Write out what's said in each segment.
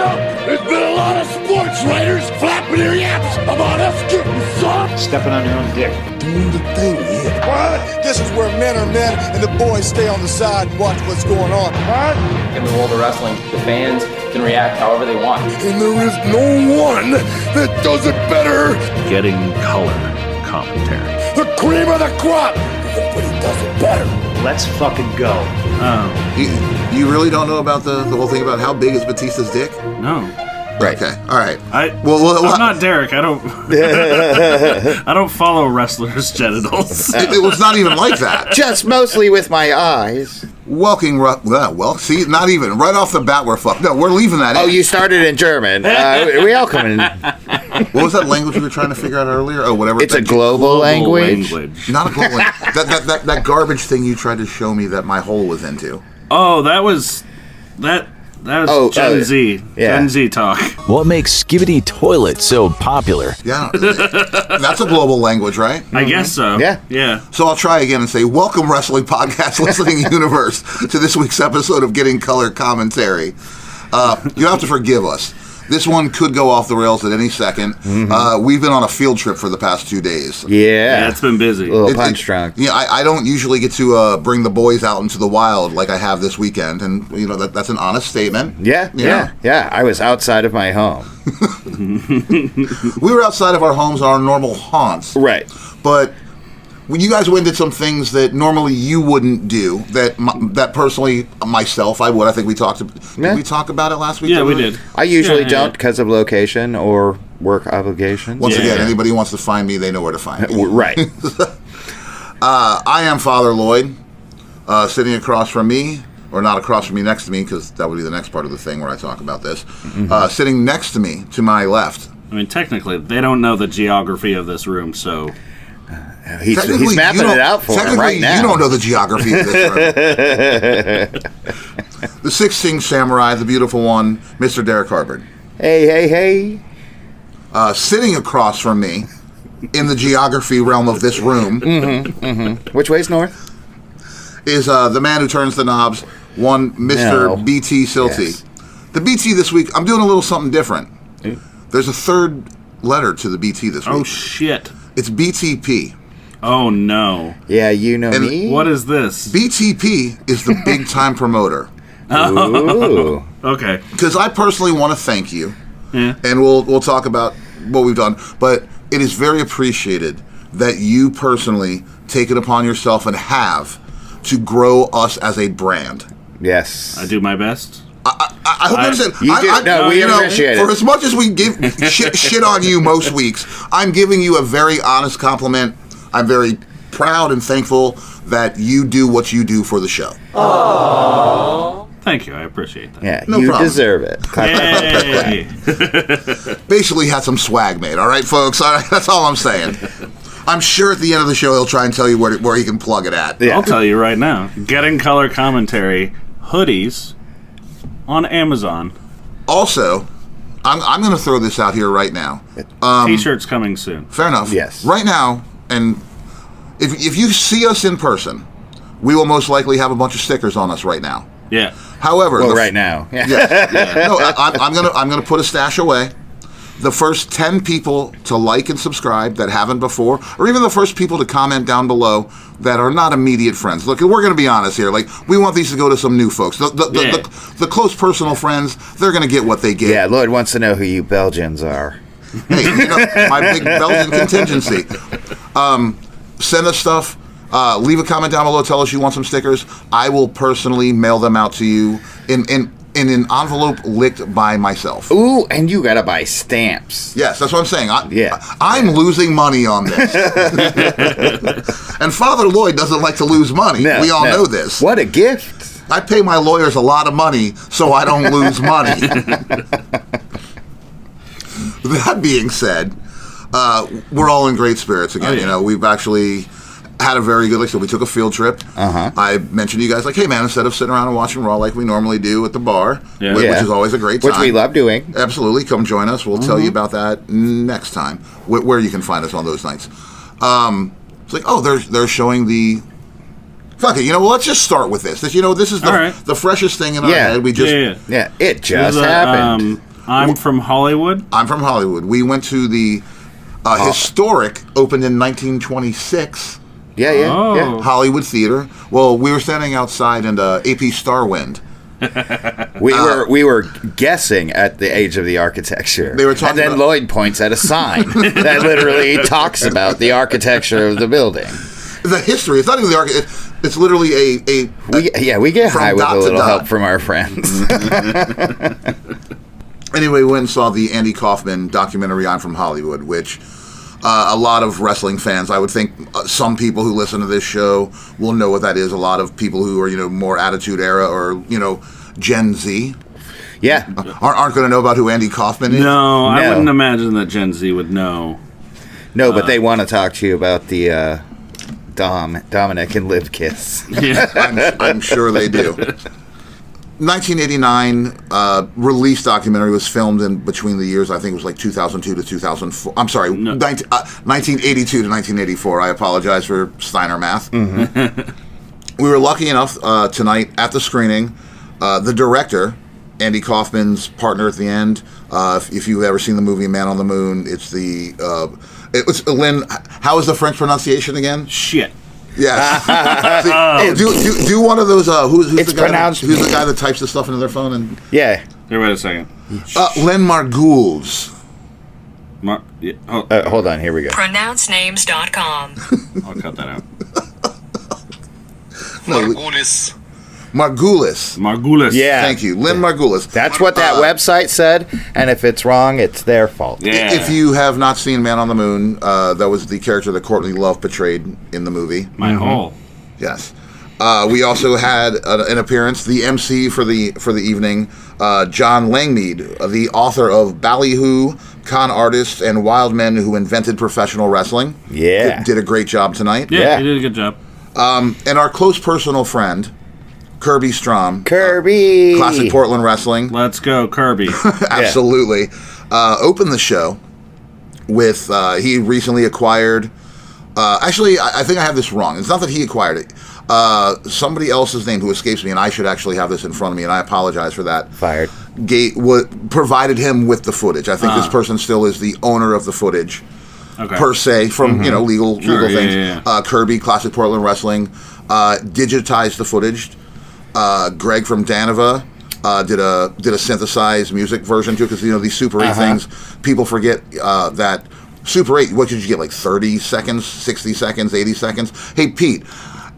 Well, there's been a lot of sports writers flapping their yaps about us getting soft. Stepping on your own dick. Doing the thing here. What? This is where men are men and the boys stay on the side and watch what's going on. What? In the world of wrestling, the fans can react however they want. And there is no one that does it better. Getting color commentary. The cream of the crop. Nobody does it better. Let's fucking go. Oh. You really don't know about the whole thing about how big is Batista's dick? No. Right. Okay. All right. I'm not Derrick. I don't. I don't follow wrestlers' genitals. It was not even like that. Just mostly with my eyes. Well, see, not even. Right off the bat, we're fucked. No, we're leaving that in. Oh, you started in German. We all come in. What was that language we were trying to figure out earlier? Oh, whatever. It's a global language. Not a global language. That garbage thing you tried to show me that my hole was into. Oh, that was Gen Z. Yeah. Gen Z talk. What makes Skibidi Toilet so popular? Yeah, that's a global language, right? I guess so. Yeah. So I'll try again and say, welcome, Wrestling Podcast Listening Universe, to this week's episode of Getting Color Commentary. You have to forgive us. This one could go off the rails at any second. Mm-hmm. We've been on a field trip for the past 2 days. Yeah, it's been busy. A little punch drunk. Yeah, I don't usually get to bring the boys out into the wild like I have this weekend, and that's an honest statement. Yeah. I was outside of my home. We were outside of our homes, our normal haunts. Right. But when you guys went and did some things that normally you wouldn't do, that personally, myself, I would. I think we talked. Did we talk about it last week? Yeah, we did. I usually don't because of location or work obligations. Once again, anybody who wants to find me, they know where to find me. Right. I am Father Lloyd. Sitting across from me, or not across from me, next to me, because that would be the next part of the thing where I talk about this. Sitting next to me, to my left. I mean, technically, they don't know the geography of this room, so... He's mapping it out for him right now. You don't know the geography of this room. The 16th Samurai, the beautiful one, Mr. Derrick Harvard. Hey. Sitting across from me, in the geography realm of this room... Which way's north? Is the man who turns the knobs, one Mr. BT Silty. Yes. The BT this week, I'm doing a little something different. There's a third letter to the BT this week. Oh, shit. It's BTP. Oh, no. Yeah, you know And me. What is this? BTP is the big time promoter. Ooh. Okay. Because I personally want to thank you, Yeah. and we'll talk about what we've done, but it is very appreciated that you personally take it upon yourself and have to grow us as a brand. Yes. I do my best. I hope you understand. You do. No, we appreciate it. For as much as we give shit on you most weeks, I'm giving you a very honest compliment. I'm very proud and thankful that you do what you do for the show. Aww. Thank you. I appreciate that. Yeah, No you problem. deserve it. Yay. Basically had some swag made, all right, folks? All right, that's all I'm saying. I'm sure at the end of the show he'll try and tell you where he can plug it at. Yeah. I'll tell you right now. Getting Color Commentary hoodies on Amazon. Also, I'm going to throw this out here right now. T-shirts coming soon. Fair enough. Yes. Right now, and if you see us in person, we will most likely have a bunch of stickers on us right now. Yeah. However, right now. Yes. No, I'm gonna put a stash away. The first 10 people to like and subscribe that haven't before, or even the first people to comment down below that are not immediate friends. Look, we're going to be honest here. Like, we want these to go to some new folks. The close personal friends, they're going to get what they get. Yeah, Lloyd wants to know who you Belgians are. Hey, my big Belgian contingency. Send us stuff. Leave a comment down below. Tell us you want some stickers. I will personally mail them out to you in an envelope licked by myself. Ooh, and you gotta buy stamps. Yes, that's what I'm saying. I'm Yeah. losing money on this. And Father Lloyd doesn't like to lose money. We all know this. What a gift. I pay my lawyers a lot of money so I don't lose money. That being said, we're all in great spirits again. Oh, yeah. We've actually had a very good, we took a field trip. I mentioned to you guys, hey man, instead of sitting around and watching Raw like we normally do at the bar, which is always a great time. Which we love doing. Absolutely. Come join us. We'll tell you about that next time, where you can find us on those nights. It's like, they're showing the... Fuck it, let's just start with this. This is the freshest thing in our head. We just... Yeah, it just happened. I'm from Hollywood. I'm from Hollywood. We went to the historic, opened in 1926. Yeah. Hollywood Theater. Well, we were standing outside in AP Starwind. We were guessing at the age of the architecture. They were talking and then about- Lloyd points at a sign that literally talks about the architecture of the building. The history. It's not even the architecture. It's literally We get from high with dot a to little dot. help from our friends. Anyway, we went and saw the Andy Kaufman documentary I'm From Hollywood, which a lot of wrestling fans, I would think some people who listen to this show will know what that is. A lot of people who are, more Attitude Era or, Gen Z Yeah. aren't going to know about who Andy Kaufman is. No, I wouldn't imagine that Gen Z would know. No, but they want to talk to you about the Dominic and Liv kiss. Yeah. I'm sure they do. 1989 release documentary was filmed in between the years, I think it was like 2002 to 2004. I'm sorry, 1982 to 1984. I apologize for Steiner math. We were lucky enough tonight at the screening, the director, Andy Kaufman's partner at the end. If you've ever seen the movie Man on the Moon, it's Lynn. How is the French pronunciation again? Shit. Yeah. do one of those. Who's It's the guy? pronounced- Who's the guy that types the stuff into their phone? And Yeah. Here, wait a second. Lynn Margules. Hold on, here we go. Pronouncenames.com. I'll cut that out. Margulis. Yeah. Thank you, Lynn Margulis. That's what that website said, and if it's wrong, it's their fault. Yeah. If you have not seen Man on the Moon, that was the character that Courtney Love portrayed in the movie. My hole. Yes. We also had an appearance, the MC for the evening, John Langmead, the author of Ballyhoo, Con Artists, and Wild Men Who Invented Professional Wrestling. Yeah. Did a great job tonight. Yeah, Yeah. he did a good job. And our close personal friend, Kirby Strom. Kirby. Classic Portland Wrestling. Let's go, Kirby. Absolutely. Opened the show with, he recently acquired, actually, I think I have this wrong. It's not that he acquired it. Somebody else's name who escapes me, and I should actually have this in front of me, and I apologize for that. Fired. Provided him with the footage. I think this person still is the owner of the footage, Okay. per se, from legal things. Yeah. Kirby, Classic Portland Wrestling, digitized the footage. Greg from Danova did a synthesized music version too, because these Super 8 things, people forget that Super 8. What did you get? Like 30 seconds, 60 seconds, 80 seconds. Hey Pete,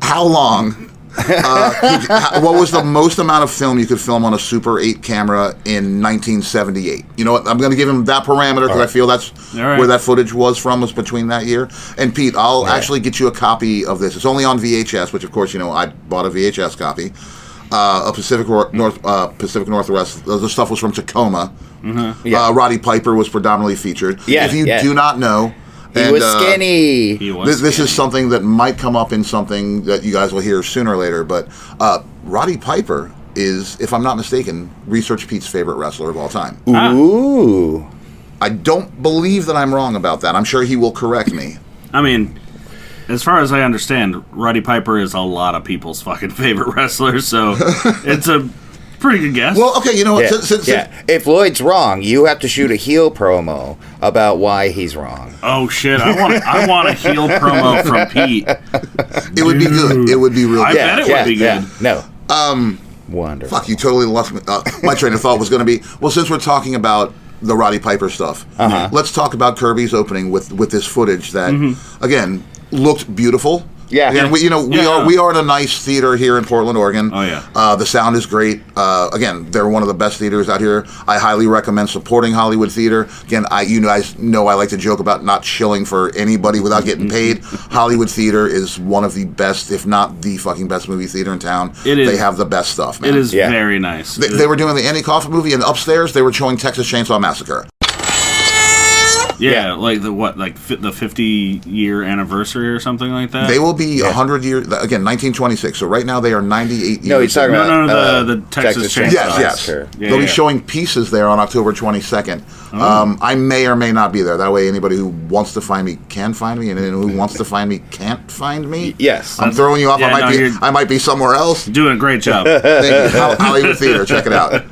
how long? What was the most amount of film you could film on a Super 8 camera in 1978? You know what? I'm going to give him that parameter because I feel that's where that footage was from, was between that year. And Pete, I'll actually get you a copy of this. It's only on VHS, which of course I bought a VHS copy. Pacific Northwest. The stuff was from Tacoma. Roddy Piper was predominantly featured. Yeah, if you do not know. He was skinny. This is something that might come up in something that you guys will hear sooner or later, but Roddy Piper is, if I'm not mistaken, Research Pete's favorite wrestler of all time. Ooh. I don't believe that I'm wrong about that. I'm sure he will correct me. I mean, as far as I understand, Roddy Piper is a lot of people's fucking favorite wrestler, so it's a pretty good guess. Well, okay, you know what? If Lloyd's wrong, you have to shoot a heel promo about why he's wrong. Oh shit! I want a heel promo from Pete. It would be good. It would be real good. I bet it would be good. No. Wonderful. Fuck, you totally lost me. My train of thought was going to be, well, since we're talking about the Roddy Piper stuff, let's talk about Kirby's opening with this footage that, again, looked beautiful. Yeah. Again, we are in a nice theater here in Portland, Oregon. Oh yeah. The sound is great. Again, they're one of the best theaters out here. I highly recommend supporting Hollywood theater. Again, you guys know I like to joke about not shilling for anybody without getting paid. Hollywood theater is one of the best, if not the fucking best movie theater in town. It is. They have the best stuff, man. It is very nice. They were doing the Andy Kaufman movie, and upstairs they were showing Texas Chainsaw Massacre. Yeah, like the 50-year anniversary or something like that. They will be 100 years, again, 1926. So right now they are 98 years. No, he's talking about the Texas Chainsaw. Yes. They'll be showing Pieces there on October 22nd. I may or may not be there. That way anybody who wants to find me can find me, and anyone who wants to find me can't find me. Yes. I'm throwing you off. Yeah, I might be somewhere else. Doing a great job. Thank you. Hollywood Theater. Check it out.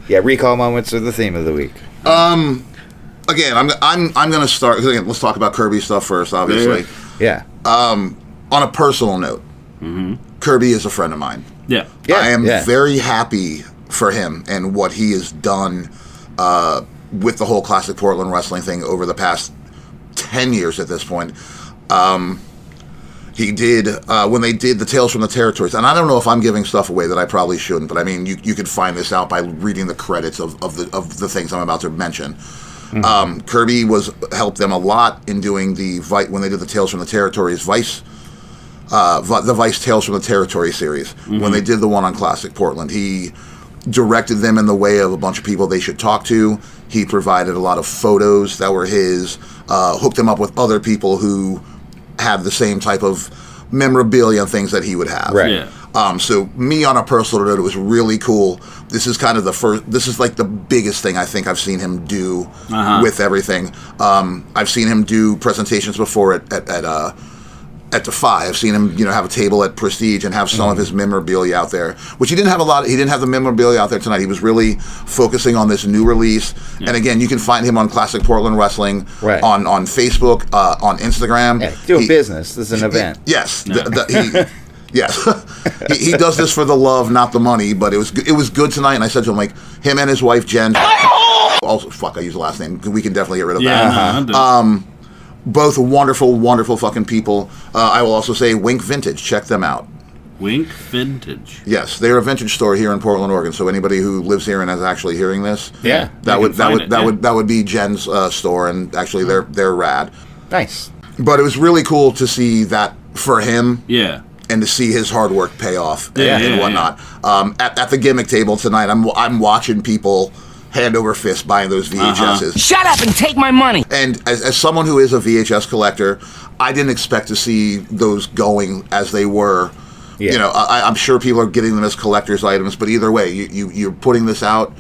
Yeah, recall moments are the theme of the week. Again, I'm going to start. Again, let's talk about Kirby stuff first. Obviously, Yeah. on a personal note, Kirby is a friend of mine. Yeah. I am very happy for him and what he has done with the whole Classic Portland Wrestling thing over the past 10 years at this point. He did, when they did the Tales from the Territories, and I don't know if I'm giving stuff away that I probably shouldn't, but I mean, you could find this out by reading the credits of the things I'm about to mention. Kirby helped them a lot in doing when they did the Tales from the Territories the Vice Tales from the Territory series. When they did the one on Classic Portland, he directed them in the way of a bunch of people they should talk to. He provided a lot of photos that were his, hooked them up with other people who had the same type of memorabilia and things that he would have. Right. Yeah. So me on a personal note, it was really cool. This is kind of this is like the biggest thing I think I've seen him do with everything. I've seen him do presentations before at Defy. I've seen him, have a table at Prestige and have some of his memorabilia out there, which he didn't have a lot. He didn't have the memorabilia out there tonight. He was really focusing on this new release. Yeah. And again, you can find him on Classic Portland Wrestling, on Facebook, on Instagram. Yeah, doing business. This is an event. Yes. Yes. he does this for the love, not the money, but it was good tonight, and I said to him, like, him and his wife, Jen. Also, I use the last name. We can definitely get rid of that. Both wonderful, wonderful fucking people. I will also say Wink Vintage. Check them out. Wink Vintage. Yes, they're a vintage store here in Portland, Oregon. So anybody who lives here and is actually hearing this, that would be Jen's store, and actually they're rad. Nice. But it was really cool to see that for him. Yeah. And to see his hard work pay off and whatnot. At the gimmick table tonight, I'm watching people hand over fist buying those VHSs. Shut up and take my money! And as someone who is a VHS collector, I didn't expect to see those going as they were. Yeah. I'm sure people are getting them as collector's items, but either way, you're putting this out.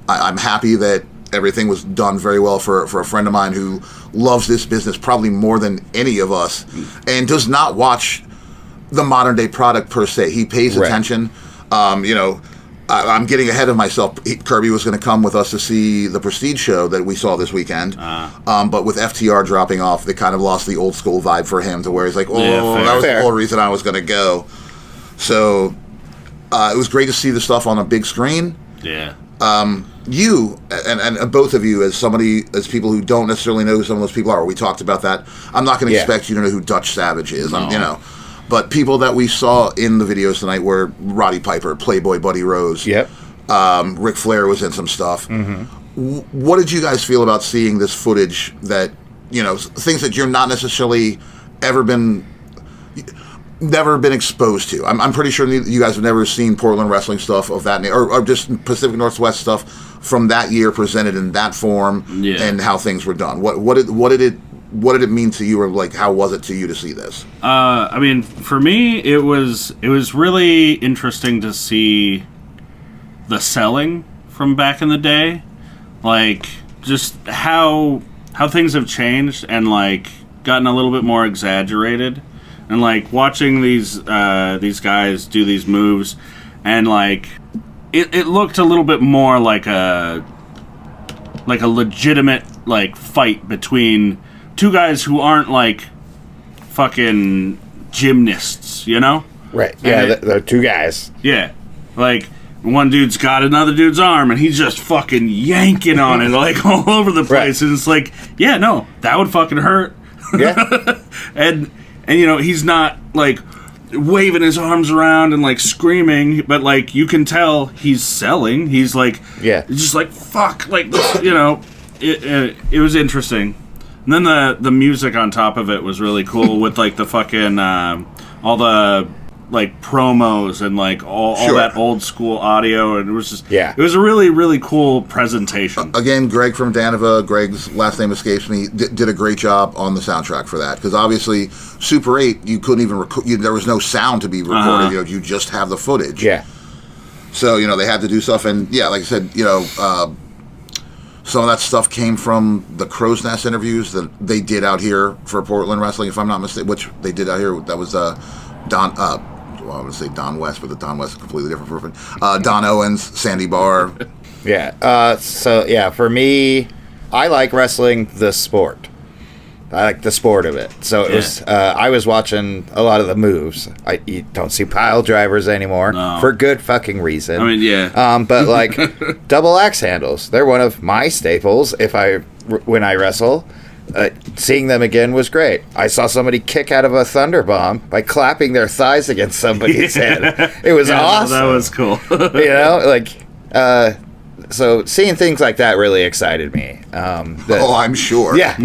I'm happy that everything was done very well for a friend of mine who loves this business probably more than any of us and does not watch the modern day product per se. He pays attention. I'm getting ahead of myself. Kirby was going to come with us to see the Prestige show that we saw this weekend. But with FTR dropping off, they kind of lost the old school vibe for him to where he's like, that was the whole reason I was going to go. So it was great to see the stuff on a big screen. Yeah. You and both of you as people who don't necessarily know who some of those people are. We talked about that. I'm not going to expect you to know who Dutch Savage is. No. But people that we saw in the videos tonight were Roddy Piper, Playboy Buddy Rose. Yep. Ric Flair was in some stuff. What did you guys feel about seeing this footage that, things that you're not necessarily never been exposed to? I'm pretty sure you guys have never seen Portland wrestling stuff of that or just Pacific Northwest stuff from that year presented in that form and how things were done. What did it mean to you, or like how was it to you to see this? I mean, for me, it was really interesting to see the selling from back in the day, like just how things have changed and like gotten a little bit more exaggerated, and like watching these guys do these moves, and like it looked a little bit more like a legitimate like fight between two guys who aren't like fucking gymnasts, Right. Yeah, they're two guys. Yeah. Like, one dude's got another dude's arm, and he's just fucking yanking on it, like, all over the place. Right. And it's like, yeah, no, that would fucking hurt. Yeah. and he's not, like, waving his arms around and, like, screaming, but, like, you can tell he's selling. He's, like, just like, fuck, like, this, it was interesting. And then the music on top of it was really cool with, like, the fucking, all the, like, promos and, like, all that old school audio. And it was just, it was a really, really cool presentation. Again, Greg from Danova, Greg's last name escapes me, did a great job on the soundtrack for that. Because obviously, Super 8, you couldn't even record, there was no sound to be recorded. You just have the footage. Yeah. So, they had to do stuff. And, yeah, like I said, some of that stuff came from the Crow's Nest interviews that they did out here for Portland Wrestling, if I'm not mistaken, which they did out here. That was Don, I would say Don West, but the Don West is completely different person. Don Owens, Sandy Barr. Yeah. So yeah, for me, I like wrestling the sport. I like the sport of it. So it was. I was watching a lot of the moves. You don't see pile drivers anymore for good fucking reason. I mean, yeah. But like double axe handles, they're one of my staples. When I wrestle, seeing them again was great. I saw somebody kick out of a thunder bomb by clapping their thighs against somebody's head. It was awesome. That was cool. So seeing things like that really excited me. I'm sure. Yeah.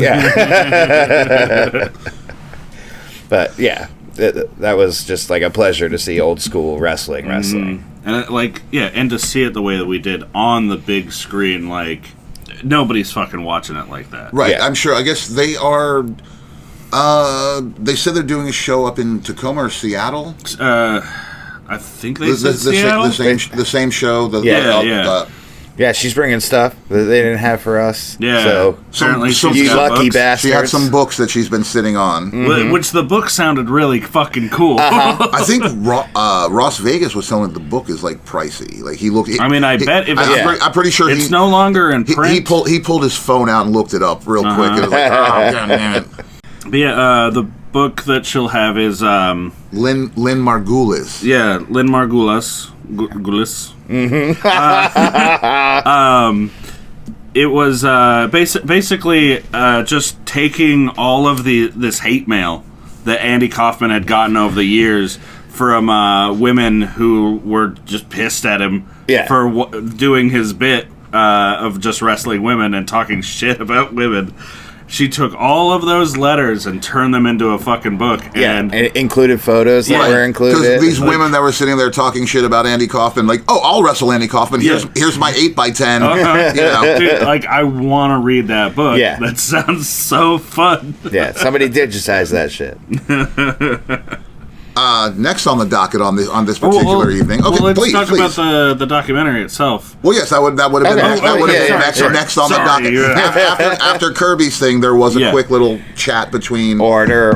But yeah, that was just like a pleasure to see old school wrestling. And to see it the way that we did on the big screen, like nobody's fucking watching it like that. Right. Yeah. I'm sure. I guess they are. They said they're doing a show up in Tacoma or Seattle. I think they said Seattle. The same show. Yeah, she's bringing stuff that they didn't have for us. Yeah. So apparently you lucky bastards. She had some books that she's been sitting on. Which the book sounded really fucking cool. I think Ross Vegas was telling the book is like pricey. Like he looked. I'm pretty sure it's no longer in print. He pulled his phone out and looked it up real quick. And it was like, oh, God damn it. But yeah, the book that she'll have is Lynn Margulis. Yeah, Lynn Margulis. Gulis. It was basically just taking all of this hate mail that Andy Kaufman had gotten over the years from women who were just pissed at him for doing his bit of just wrestling women and talking shit about women. She took all of those letters and turned them into a fucking book. And it included photos that were included. Because these women that were sitting there talking shit about Andy Kaufman, like, oh, I'll wrestle Andy Kaufman. Here's my 8x10. Dude, like, I want to read that book. Yeah. That sounds so fun. Yeah, somebody digitized that shit. Next on the docket on this particular evening. Okay, let's talk about the documentary itself. Well, yes, that would have been next on the docket. After Kirby's thing, there was a quick little chat between order.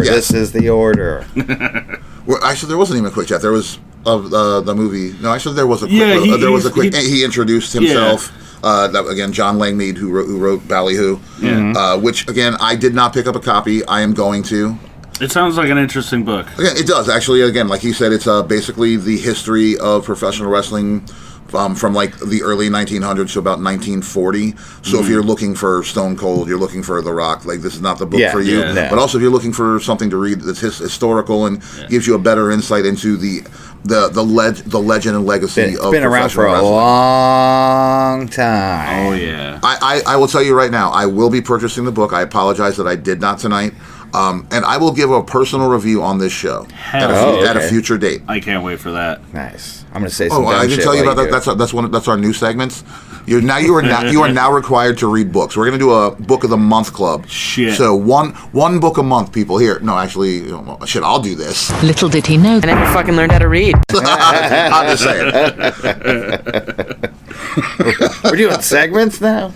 Yes. This is the order. Well, actually, there wasn't even a quick chat. There was of the movie. No, actually, there was a quick. He introduced himself. That again, John Langmead, who wrote Ballyhoo, which again I did not pick up a copy. I am going to. It sounds like an interesting book. Yeah, it does actually. Again, like he said, it's basically the history of professional wrestling from like the early 1900s to about 1940. So if you're looking for Stone Cold, you're looking for The Rock. Like this is not the book for you. Yeah. But also if you're looking for something to read that's historical and gives you a better insight into the legend and legacy of professional wrestling. It's been around for a long time. Oh yeah. I will tell you right now, I will be purchasing the book. I apologize that I did not tonight. And I will give a personal review on this show at a future date. I can't wait for that. Nice. I'm going to say some. I didn't tell you about that. That's our new segments. You are now required to read books. We're going to do a book of the month club. Shit. So one book a month, people. Here, no, actually, shit. I'll do this. Little did he know. I never fucking learned how to read. I'm just saying. We're doing segments now.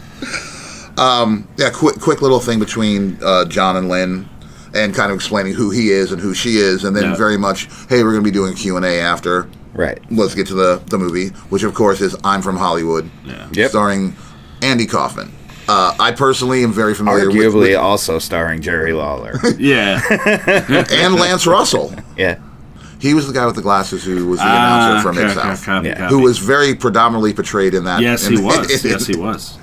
Quick little thing between John and Lynn. And kind of explaining who he is and who she is, and then very much, hey, we're going to be doing Q&A after. Right. Let's get to the movie, which of course is I'm From Hollywood, starring Andy Kaufman. I personally am very familiar with also starring Jerry Lawler. And Lance Russell. Yeah. He was the guy with the glasses who was the announcer from Mid-South, who was very predominantly portrayed in that. Yes, he was. Yes, he was.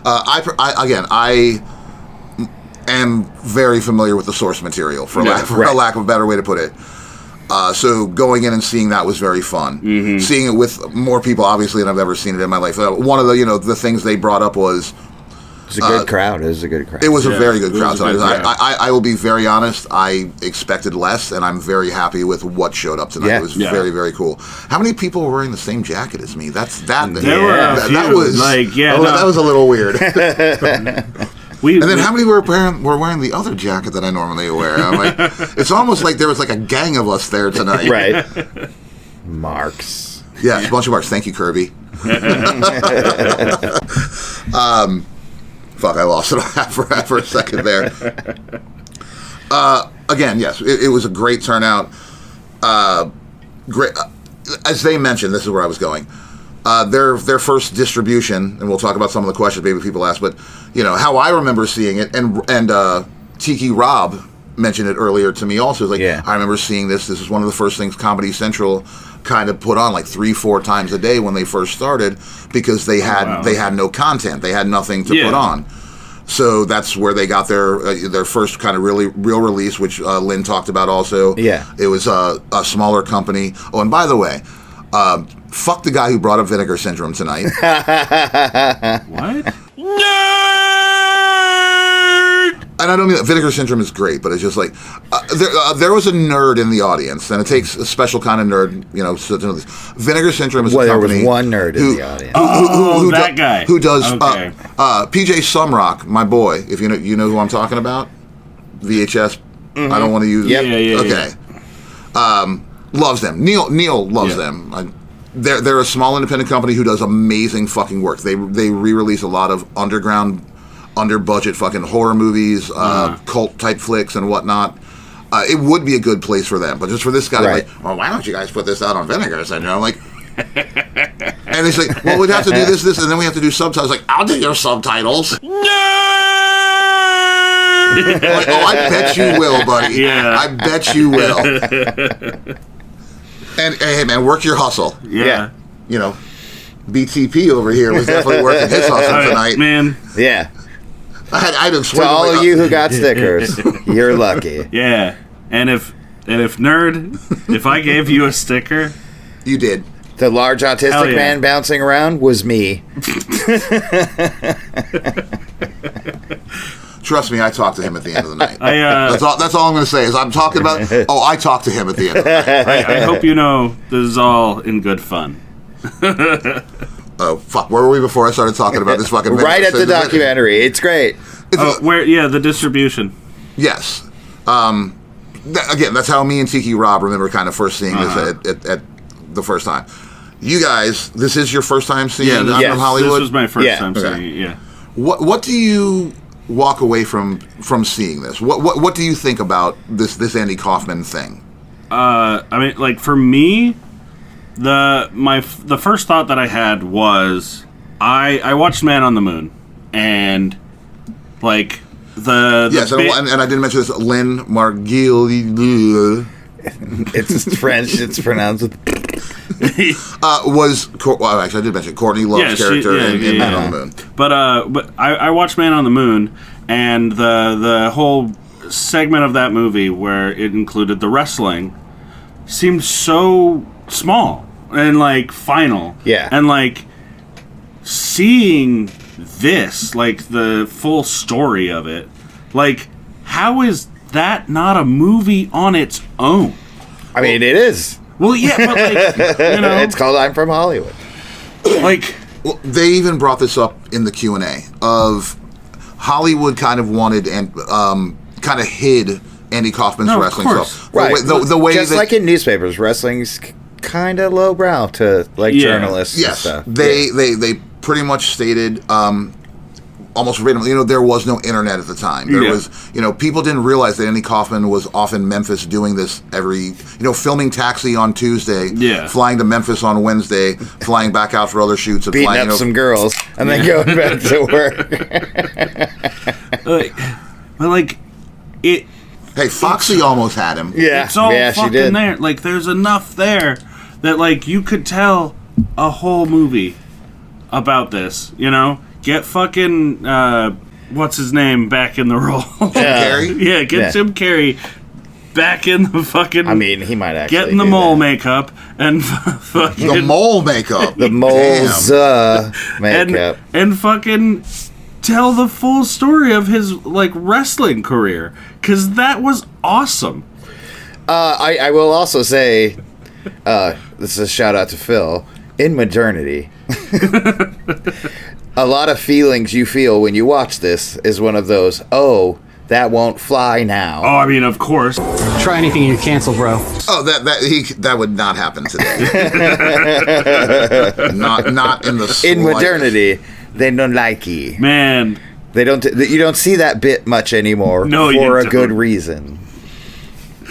I am very familiar with the source material, for lack of a better way to put it. So going in and seeing that was very fun. Seeing it with more people, obviously, than I've ever seen it in my life. One of the things they brought up was it was a good crowd. It was a good crowd. It was a very good crowd. I will be very honest. I expected less, and I'm very happy with what showed up tonight. Yeah. It was very, very cool. How many people were wearing the same jacket as me? That was a little weird. And then how many were wearing the other jacket that I normally wear? I'm like, it's almost like there was like a gang of us there tonight. Right. Marks. Yeah, a bunch of marks. Thank you, Kirby. Fuck, I lost it for a second there. Again, yes, it was a great turnout. Great. As they mentioned, this is where I was going. their first distribution, and we'll talk about some of the questions maybe people ask, but how I remember seeing it, and Tiki Rob mentioned it earlier to me also. Like, I remember seeing this. This is one of the first things Comedy Central kind of put on like 3-4 times a day when they first started, because they had no content, they had nothing to put on. So that's where they got their first kind of real release, which Lynn talked about also. Yeah, it was a smaller company. Oh, and by the way, fuck the guy who brought up Vinegar Syndrome tonight. What? And I don't mean that Vinegar Syndrome is great, but it's just like there was a nerd in the audience, and it takes a special kind of nerd, to know this. Vinegar Syndrome is a company. There was one nerd in the audience. That guy who does PJ Sumrock, my boy. If you know who I'm talking about, VHS. Mm-hmm. I don't want to use. Yep. Yeah. Okay. Loves them. Neil loves them. They're a small independent company who does amazing fucking work. They re-release a lot of underground, under-budget fucking horror movies, cult-type flicks and whatnot. It would be a good place for them. But just for this guy, like, well, why don't you guys put this out on Vinegar Syndrome? I'm like... and he's like, well, we'd have to do this, and then we have to do subtitles. Like, I'll do your subtitles. No! Like, oh, I bet you will, buddy. Yeah. I bet you will. And hey, man, work your hustle. Yeah. BTP over here was definitely working his hustle tonight. Man. Yeah. I didn't To all of you who got stickers, you're lucky. Yeah. And if nerd, if I gave you a sticker, you did. The large autistic man bouncing around was me. Trust me, I talked to him at the end of the night. That's all I'm going to say is I'm talking about. Oh, I talked to him at the end of the night. I hope you know this is all in good fun. Oh fuck! Where were we before I started talking about this fucking? Right at the documentary. It's great. The distribution. Yes. Again, that's how me and Tiki Rob remember kind of first seeing this at the first time. You guys, this is your first time seeing it from Hollywood? This was my first time seeing it, yeah. What do you walk away from seeing this? What do you think about this Andy Kaufman thing? I mean, like, for me, the first thought that I had was I watched Man on the Moon, and like and I didn't mention this, Lynn Margulies. It's French. It's pronounced. Actually, I did mention Courtney Love's character in Man on the Moon. But I watched Man on the Moon, and the whole segment of that movie where it included the wrestling seemed so small and like final. Yeah. And like seeing this, like the full story of it, like how is that not a movie on its own? I mean, it is. Well, yeah, but like, it's called I'm From Hollywood. Like, well, they even brought this up in the Q&A of Hollywood kind of wanted and kind of hid Andy Kaufman's wrestling stuff. Right. The way just like in newspapers, wrestling's kind of lowbrow to like journalists. Yes, and stuff. They pretty much stated almost verbatim. There was no internet at the time. There was, people didn't realize that Andy Kaufman was off in Memphis doing this every, filming Taxi on Tuesday, flying to Memphis on Wednesday, flying back out for other shoots, and beating flying up some girls, and then going back to work. Hey, Foxy almost had him. Yeah, it's all she fucking did. there. Like, there's enough there that like you could tell a whole movie about this. Get fucking what's his name back in the role? Jim Carrey? Yeah, get Jim Carrey back in the fucking. I mean, he might actually get in the mole makeup and fucking the mole makeup, the mole's makeup, and fucking tell the full story of his like wrestling career, because that was awesome. I will also say, this is a shout out to Phil. In modernity, a lot of feelings you feel when you watch this is one of those, oh, that won't fly now. Oh, I mean, of course. Try anything and you cancel, bro. Oh, that would not happen today. not in the slightest. In modernity, they don't like you. Man. They don't. You don't see that bit much anymore. No, for a good reason,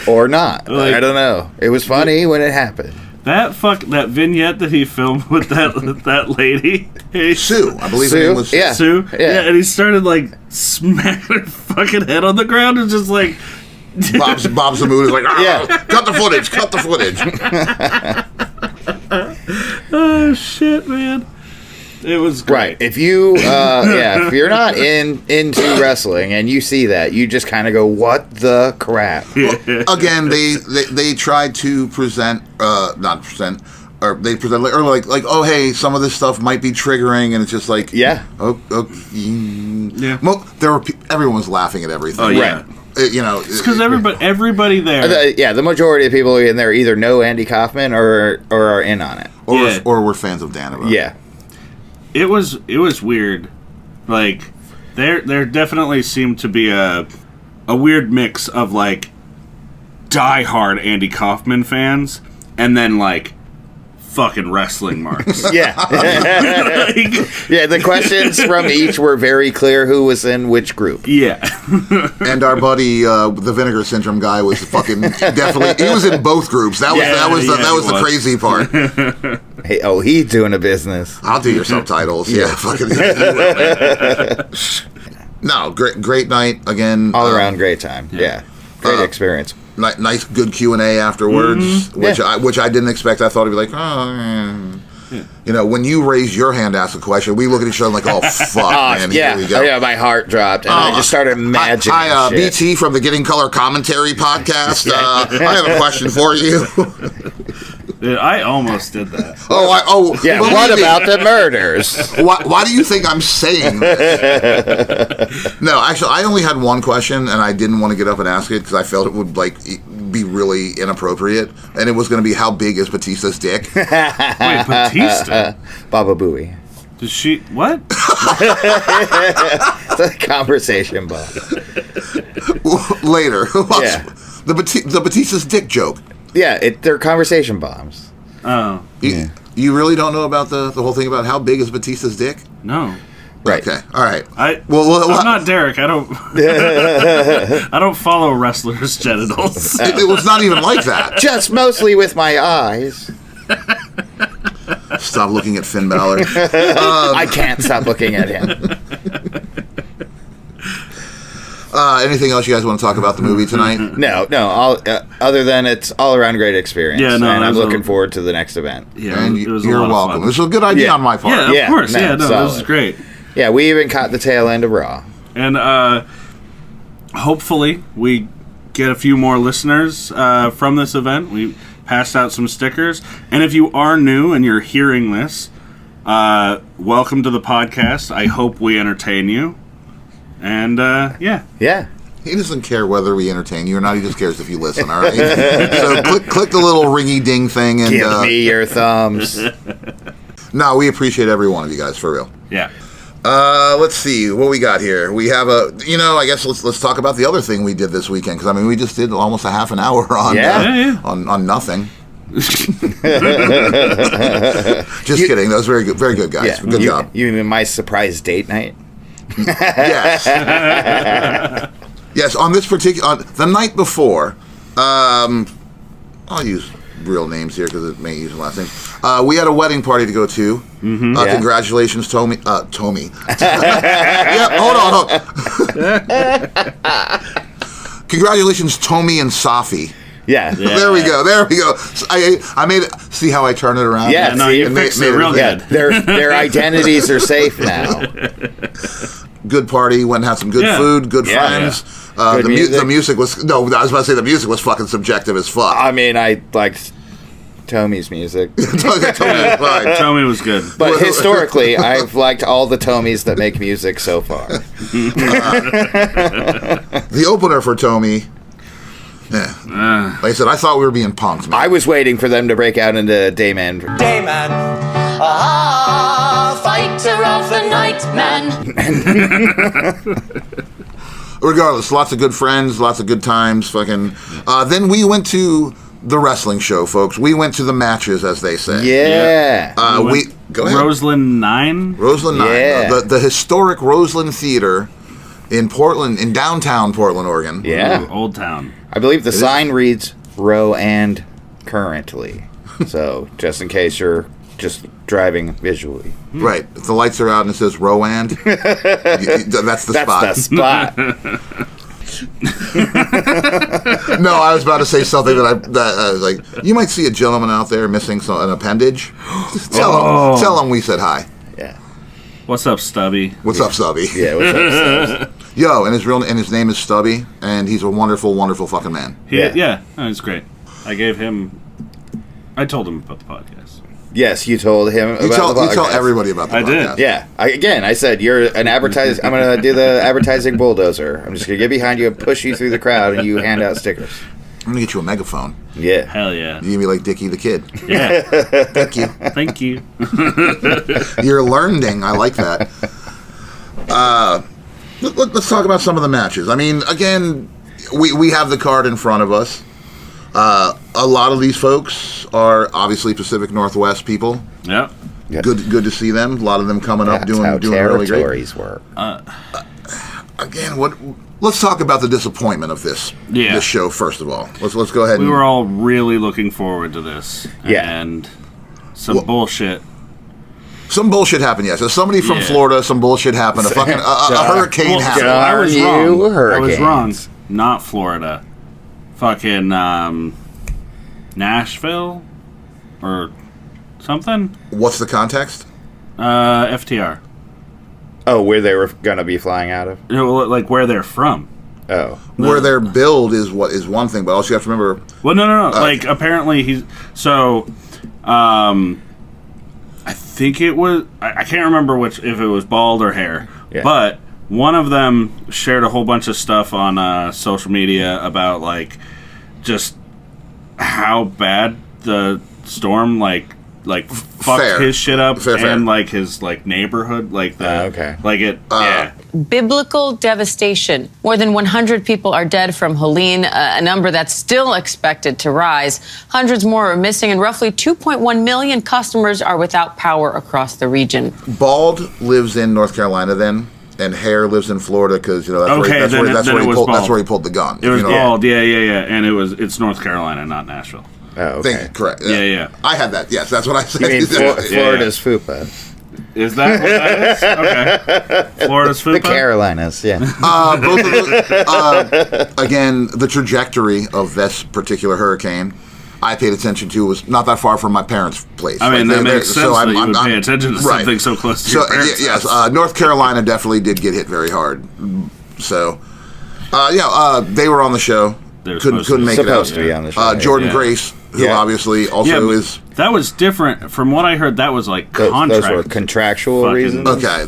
or not. Like, I don't know. It was funny when it happened. that vignette that he filmed with that lady, Sue, I believe her name was Sue. Yeah. Sue, Yeah. and he started like smacking her fucking head on the ground and just like Bob's the mood is like, cut the footage. Oh shit, man! It was great. Right. If you, if you're not into wrestling and you see that, you just kind of go, "What the crap?" Again, they tried to present, not present, or they present like, oh hey, some of this stuff might be triggering, and it's just like, yeah. Everyone was laughing at everything. Oh yeah. Right. It's because everybody there. The majority of people in there either know Andy Kaufman or are in on it, or were fans of Danova. Yeah. It was weird. Like there definitely seemed to be a weird mix of like diehard Andy Kaufman fans and then like fucking wrestling marks. Yeah. Yeah, the questions from each were very clear who was in which group. Yeah. And our buddy, the Vinegar Syndrome guy, was fucking definitely. He was in both groups. That was the crazy part. Hey, he's doing a business. I'll do your subtitles. Yeah, fucking. No, great night again. All around great time. Yeah, great experience. Nice, good Q&A afterwards, which I didn't expect. I thought it'd be like, when you raise your hand to ask a question, we look at each other like, oh fuck, man, here we go. Yeah, my heart dropped, and I just started imagining. Hi, BT from the Getting Color Commentary podcast. I have a question for you. Dude, I almost did that. Yeah. What about the murders? Why do you think I'm saying this? No, actually, I only had one question, and I didn't want to get up and ask it because I felt it would be really inappropriate, and it was going to be, how big is Batista's dick? Wait, Batista? Baba Booey. Does she what? It's a conversation bomb. Later, the Batista's dick joke. Yeah, they're conversation bombs. Oh. You really don't know about the whole thing about how big is Batista's dick? No. Right. Okay. All right. I'm not Derrick. I don't. I don't follow wrestlers' genitals. It was not even like that. Just mostly with my eyes. Stop looking at Finn Balor. I can't stop looking at him. Anything else you guys want to talk about the movie tonight? No. Other than it's all around great experience. Yeah, no, and I'm looking forward to the next event. Yeah, and you're welcome. This was a good idea on my part. Yeah, of course. Yeah, this is great. Yeah, we even caught the tail end of Raw. And hopefully we get a few more listeners from this event. We passed out some stickers. And if you are new and you're hearing this, welcome to the podcast. I hope we entertain you. And, yeah. He doesn't care whether we entertain you or not. He just cares if you listen, all right? So click the little ringy ding thing. And give me your thumbs. No, we appreciate every one of you guys, for real. Yeah. Let's see what we got here. We have I guess let's talk about the other thing we did this weekend, because we just did almost a half an hour on on nothing. Just kidding. That was very good, guys. Yeah. Good job. You mean my surprise date night? Yes. Yes. On this particular, the night before, I'll use real names here because it may use the last name. We had a wedding party to go to. Congratulations, Tommy. Yeah, hold on. Congratulations, Tommy and Safi. Yeah. There we go. I made it. See how I turned it around? Yeah. No, you fixed it real good. Their identities are safe now. Good party. Went and had some good food. Good friends. Yeah. The music was I was about to say the music was fucking subjective as fuck. I mean, I liked Tomy's music. Tommy was good. But historically, I've liked all the Tomys that make music so far. The opener for Tommy. Yeah. Like I said, I thought we were being punked, man. I was waiting for them to break out into Dayman. Dayman. Fighter of the night, man. Regardless, lots of good friends, lots of good times. Fucking. Then we went to the wrestling show, folks. We went to the matches, as they say. Yeah. We go ahead. Roseland 9. Roseland 9. Yeah. The historic Roseland Theater in Portland, in downtown Portland, Oregon. Yeah. Old Town. I believe the sign reads "Row and currently." So just in case you're just driving visually. Right. If the lights are out and it says Roland, that's the spot. That's the spot. No, I was about to say something that I was like, you might see a gentleman out there missing an appendage. Just tell him we said hi. Yeah. What's up, Stubby? What's up, Stubby? Yeah, what's up, Stubby? Yo, and his name is Stubby, and he's a wonderful, wonderful fucking man. Yeah, it's great. I told him about the podcast. Yes, you told him about the podcast. You tell everybody about the podcast. I did. Yeah. I said, you're an advertiser. I'm going to do the advertising bulldozer. I'm just going to get behind you and push you through the crowd, and you hand out stickers. I'm going to get you a megaphone. Yeah. Hell yeah. You give me like Dickie the Kid. Yeah. Thank you. Thank you. You're learning. I like that. Let's talk about some of the matches. I mean, again, we have the card in front of us. A lot of these folks are obviously Pacific Northwest people. Yep. Good to see them. A lot of them coming up doing really great. Territories work. Again, let's talk about the disappointment of this show first of all. Let's go ahead. We were all really looking forward to this. Yeah. And some bullshit. Some bullshit happened, yes. As somebody from Florida, some bullshit happened. A hurricane happened. I was wrong. I was wrong. Not Florida. Fucking Nashville or something. What's the context? FTR. Oh, where they were gonna be flying out of? Like where they're from. Oh, where their build is one thing, but also you have to remember. Well, no. Like apparently he's so. I think it was. I can't remember if it was bald or hair, but. One of them shared a whole bunch of stuff on social media about like just how bad the storm fucked his shit up and like his like neighborhood like Biblical devastation. More than 100 people are dead from Helene, a number that's still expected to rise. Hundreds more are missing, and roughly 2.1 million customers are without power across the region. Bald lives in North Carolina then. And Hare lives in Florida because that's where he pulled the gun. It was bald, yeah, and it's North Carolina, not Nashville. Oh, okay. Correct. Yeah. I had that. Yes, that's what I said. You mean Florida's FUPA? Is that what that is? Okay. Florida's FUPA? The Carolinas, yeah. Both of those, again, the trajectory of this particular hurricane. I paid attention to was not that far from my parents' place. I mean, that makes sense that you would pay attention to something so close to your parents' yes, North Carolina definitely did get hit very hard. So, they were on the show. Couldn't make it out. Supposed to be on the show. Jordan Grace, who obviously also is... That was different. From what I heard, that was like contract. Those were contractual reasons? Okay,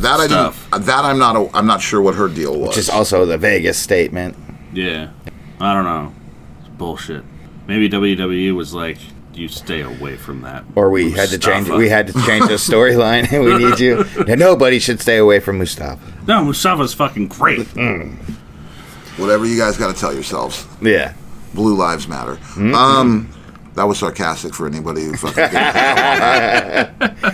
I'm not sure what her deal was. Which is also the Vegas statement. Yeah. I don't know. It's bullshit. Maybe WWE was like, you stay away from that. Or we had to change the storyline and we need you. Nobody should stay away from Mustafa. No, Mustafa's fucking great. Whatever you guys got to tell yourselves. Yeah. Blue lives matter. That was sarcastic for anybody who fucking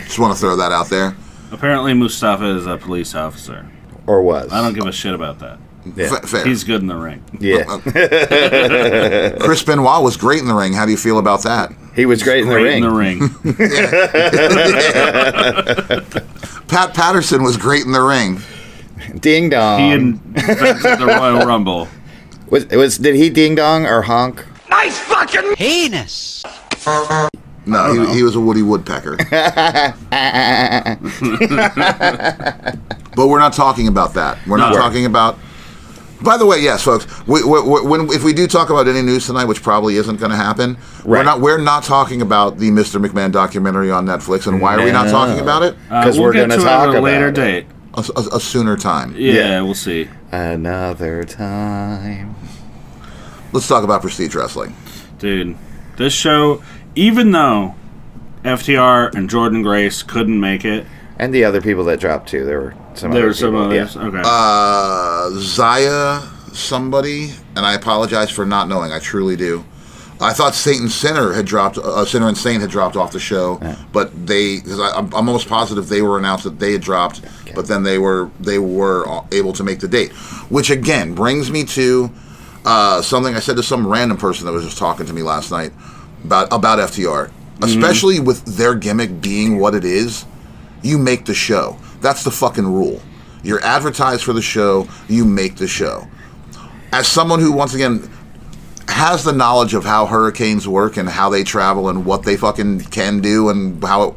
just want to throw that out there. Apparently Mustafa is a police officer. Or was. I don't give a shit about that. Yeah. Fair. He's good in the ring. Yeah. Chris Benoit was great in the ring. How do you feel about that? He was great in the ring. Pat Patterson was great in the ring. Ding dong. He invented the Royal Rumble. Did he ding dong or honk? Nice fucking Penis. No, he was a Woody Woodpecker. But we're not talking about that. We're not talking about... By the way, yes, folks, if we do talk about any news tonight, which probably isn't going to happen, we're not talking about the Mr. McMahon documentary on Netflix. And why are we not talking about it? Because we're going to talk about a later date. A sooner time. Yeah, we'll see. Another time. Let's talk about Prestige Wrestling. Dude, this show, even though FTR and Jordan Grace couldn't make it, and the other people that dropped too, there were some others. Okay. Zaya somebody, and I apologize for not knowing. I truly do. I thought Sinner and Saint had dropped off the show, but I'm almost positive they were announced that they had dropped, but then they were able to make the date, which again brings me to something I said to some random person that was just talking to me last night about FTR. especially with their gimmick being what it is, you make the show. That's the fucking rule. You're advertised for the show, you make the show. As someone who, once again, has the knowledge of how hurricanes work and how they travel and what they fucking can do and how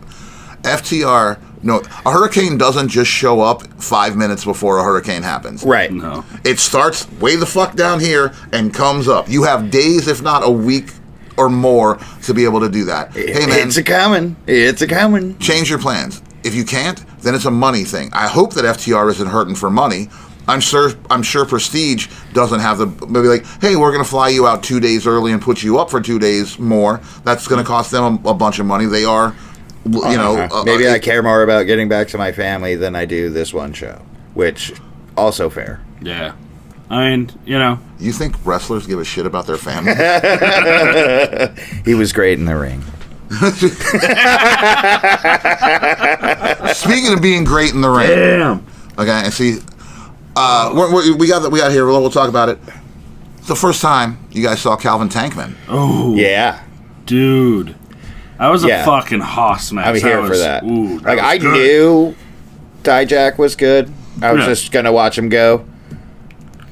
FTR, no, a hurricane doesn't just show up 5 minutes before a hurricane happens. Right. No. It starts way the fuck down here and comes up. You have days, if not a week or more, to be able to do that. Hey, man. It's a-coming. It's a-coming. Change your plans. If you can't, then it's a money thing. I hope that FTR isn't hurting for money. I'm sure Prestige doesn't have the maybe like, hey, we're going to fly you out 2 days early and put you up for 2 days more. That's going to cost them a bunch of money. They are, you know. Maybe I care more about getting back to my family than I do this one show, which also fair. Yeah. I mean, you know. You think wrestlers give a shit about their family? He was great in the ring. Speaking of being great in the ring. Damn. Okay, and see, we got here. We'll talk about it. It's the first time you guys saw Calvin Tankman. Oh. Yeah. Dude. That was a fucking hoss match. I'm here for that. Ooh, like, I knew Dijak was good. I was just going to watch him go.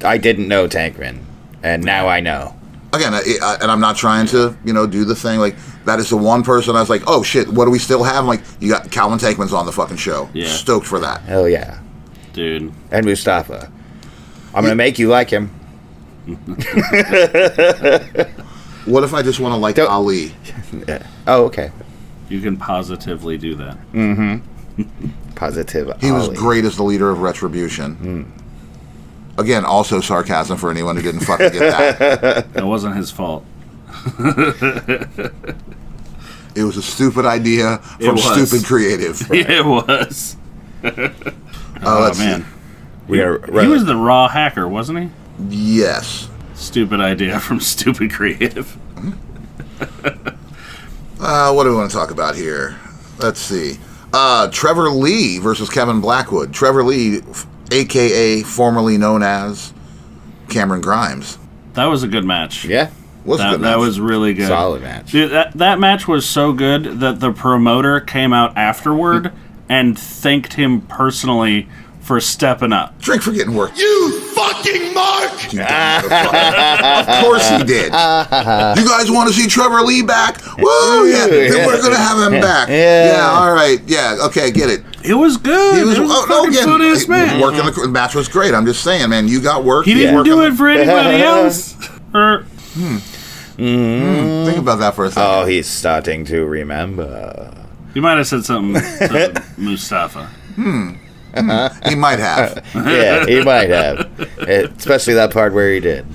I didn't know Tankman, and now I know. Again, and I'm not trying to, do the thing. Like, that is the one person I was like, oh, shit, what do we still have? I'm like, you got Calvin Tankman's on the fucking show. Yeah. Stoked for that. Hell yeah. Dude. And Mustafa. I'm going to make you like him. What if I just want to like Ali? Oh, okay. You can positively do that. Mm-hmm. Positive He was Ali. great as the leader of Retribution. Again, also sarcasm for anyone who didn't fucking get that. That wasn't his fault. It was a stupid idea from stupid creative. Right? It was. Oh, man. He was the Raw hacker, wasn't he? Yes. Stupid idea from stupid creative. What do we want to talk about here? Let's see. Trevor Lee versus Kevin Blackwood. Trevor Lee, a.k.a. formerly known as Cameron Grimes. That was a good match. Yeah. That was really good. Solid match. Dude, that match was so good that the promoter came out afterward and thanked him personally for stepping up. Drink for getting work. You fucking mark! Of course he did. You guys want to see Trevor Lee back? Woo! Yeah, then we're going to have him back. Yeah, all right. Yeah, okay, get it. It was good. It was again, the match was great. I'm just saying, man, you got work. He didn't do it for anybody else. Think about that for a second. Oh, he's starting to remember. You might have said something to Mustafa. He might have. Yeah, he might have. Especially that part where he did.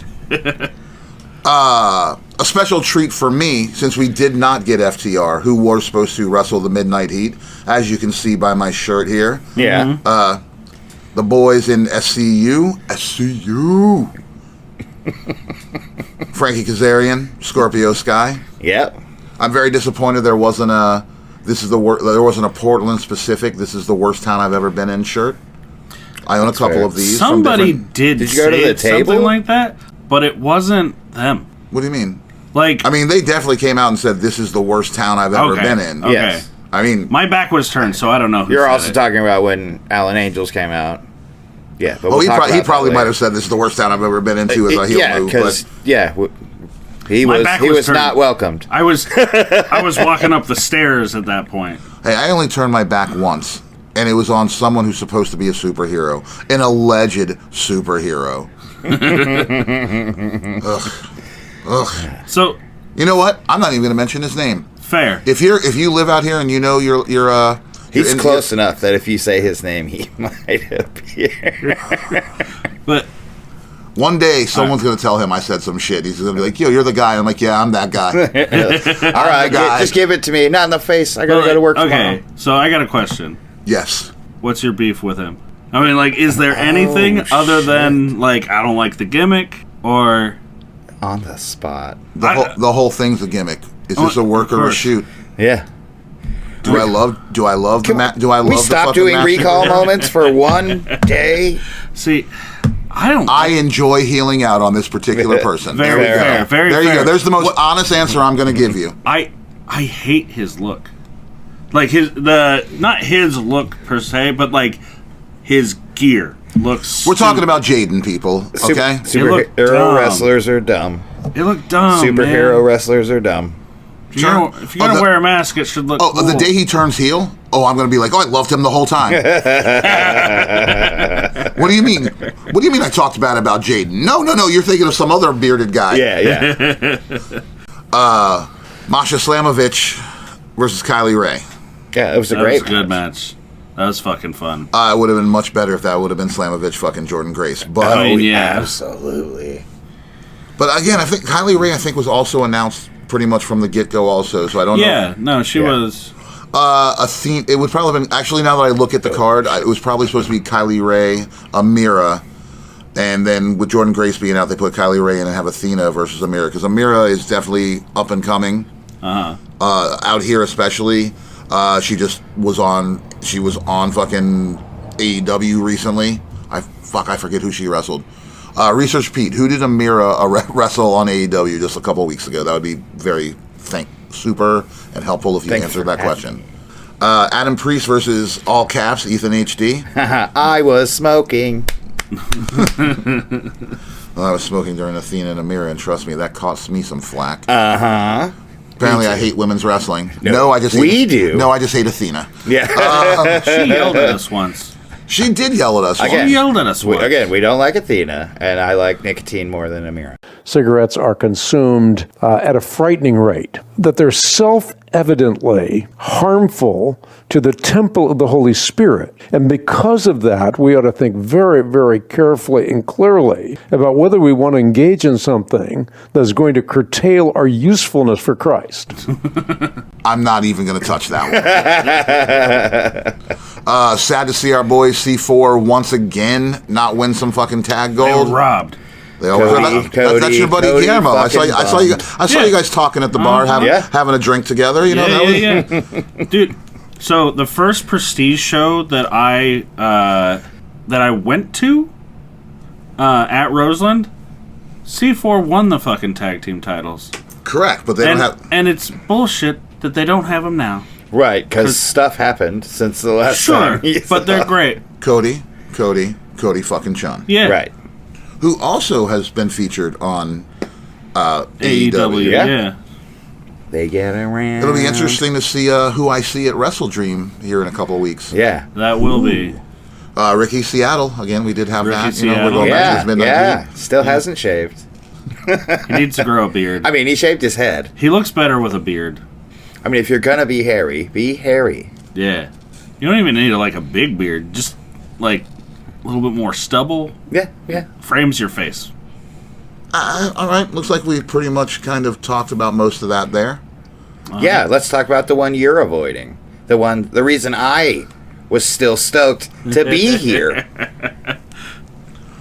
A special treat for me, since we did not get FTR, who was supposed to wrestle the Midnight Heat, as you can see by my shirt here. Yeah. The boys in SCU. Frankie Kazarian, Scorpio Sky. Yep. I'm very disappointed there wasn't a Portland specific. This is the worst town I've ever been in shirt. I own a couple of these. Somebody did you go to the table? Something like that, but it wasn't them. What do you mean? Like, I mean, they definitely came out and said this is the worst town I've ever been in. Okay. Yes. I mean, my back was turned, so I don't know who You're said also it. talking about when Alan Angels came out. Yeah. But he probably might have said this is the worst town I've ever been into as a heel move. Because he My was back he was turned. not welcomed. I was walking up the stairs at that point. Hey, I only turned my back once, and it was on someone who's supposed to be a superhero, an alleged superhero. Ugh. So, you know what? I'm not even going to mention his name. Fair. If you live out here and you know you're He's close enough that if you say his name, he might appear. But one day, someone's going to tell him I said some shit. He's going to be like, yo, you're the guy. I'm like, yeah, I'm that guy. All right, just give it to me. Not in the face. I got to go to work tomorrow. Okay, so I got a question. Yes. What's your beef with him? I mean, like, is there anything other than, like, I don't like the gimmick, or... On the spot. The whole thing's a gimmick. Is this a work or a shoot? Yeah. Do I love the match? Do I love we stop doing recall moments for one day? See, I enjoy healing out on this particular person. Very fair. There you go. There's the most honest answer I'm going to give you. I I hate his look. Like not his look per se, but like his gear looks. We're talking about Jaden, people. Okay, superhero wrestlers are dumb. It looked dumb. Superhero wrestlers are dumb. If you're gonna wear a mask, it should look. Oh, cool. the day he turns heel. Oh, I'm gonna be like, I loved him the whole time. What do you mean? What do you mean? I talked bad about Jaden? No. You're thinking of some other bearded guy. Yeah. Masha Slamovich versus Kylie Ray. Yeah, it was a That great was a good match. That was fucking fun. It would have been much better if that would have been Slamovich fucking Jordan Grace. But absolutely. But again, I think Kylie Ray was also announced pretty much from the get-go also, so I don't know. Yeah, no, she was. A theme. It would probably have been, actually, now that I look at the card, it was probably supposed to be Kylie Ray, Amira, and then with Jordan Grace being out, they put Kylie Ray in and have Athena versus Amira, because Amira is definitely up and coming. Out here especially. She was on fucking AEW recently. I forget who she wrestled. Research Pete, who did Amira wrestle on AEW just a couple weeks ago? That would be very super and helpful if you answered that question. Adam Priest versus all caps Ethan HD. I was smoking. Well, I was smoking during Athena and Amira, and trust me, that cost me some flack. Apparently, I hate women's wrestling. I just hate Athena. Yeah. She yelled at us once. She did yell at us once. She yelled at us once. Again, we don't like Athena, and I like nicotine more than Amira. Cigarettes are consumed at a frightening rate, that they're self-evidently harmful to the temple of the Holy Spirit. And because of that, we ought to think very, very carefully and clearly about whether we want to engage in something that's going to curtail our usefulness for Christ. I'm not even going to touch that one. Sad to see our boys C4 once again not win some fucking tag gold. They were robbed. They always that's your buddy Guillermo. I saw you guys talking at the bar, having a drink together. You know, yeah. Dude. So the first Prestige show that I went to at Roseland, C4 won the fucking tag team titles. Correct, but they don't have. And it's bullshit that they don't have them now. Right, because stuff happened since the last time. Sure, but they're great. Cody fucking Chun. Yeah. Right. Who also has been featured on AEW. Yeah. They get around. It'll be interesting to see who I see at Wrestle Dream here in a couple of weeks. Yeah. That will be. Ricky Seattle. Again, we did have Ricky that. Seattle. We're going back to his midnight heat. Still hasn't shaved. He needs to grow a beard. I mean, he shaved his head. He looks better with a beard. I mean, if you're gonna be hairy, be hairy. Yeah. You don't even need a big beard. Just like a little bit more stubble. Yeah. Frames your face. All right. Looks like we pretty much kind of talked about most of that there. Yeah, let's talk about the one you're avoiding. The reason I was still stoked to be here.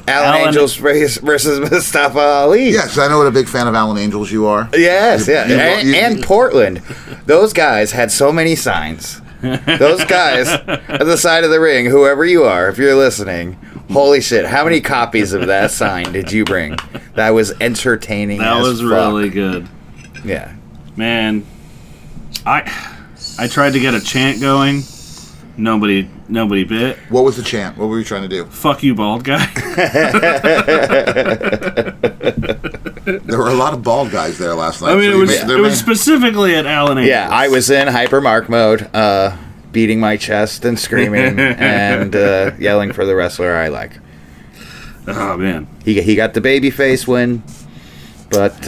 Alan Angels versus Mustafa Ali. Yes, I know what a big fan of Alan Angels you are. Yes, and Portland. Those guys had so many signs. Those guys at the side of the ring, whoever you are, if you're listening, holy shit, how many copies of that sign did you bring? That was entertaining. That was really good. Yeah. Man, I tried to get a chant going. Nobody bit. What was the chant? What were you trying to do? Fuck you, bald guy. There were a lot of bald guys there last night. I mean, it was specifically at Alan Angels. Yeah, I was in hyper mark mode, beating my chest and screaming and yelling for the wrestler I like. Oh man, he got the babyface win, but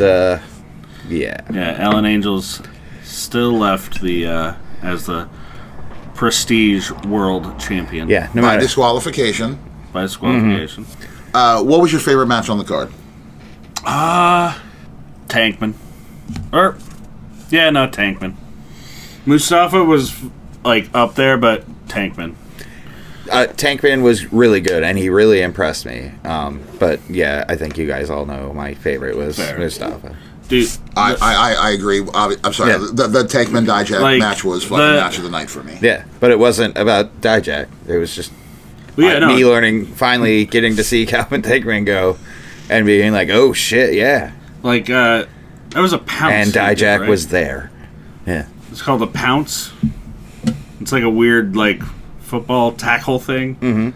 yeah. Alan Angels still left as the Prestige World Champion. Yeah, no by matter. disqualification. By disqualification. What was your favorite match on the card? Tankman. Tankman. Mustafa was up there, but Tankman. Tankman was really good, and he really impressed me. But yeah, I think you guys all know my favorite was Mustafa. Dude, I agree. I'm sorry. Yeah. The Tankman Dijak match was fucking match of the night for me. Yeah, but it wasn't about Dijak. It was just me learning, finally getting to see Calvin Tankman go, and being like, oh shit, yeah. There was a pounce. And Dijak was there. Yeah. It's called a pounce. It's like a weird, like, football tackle thing. Mm-hmm.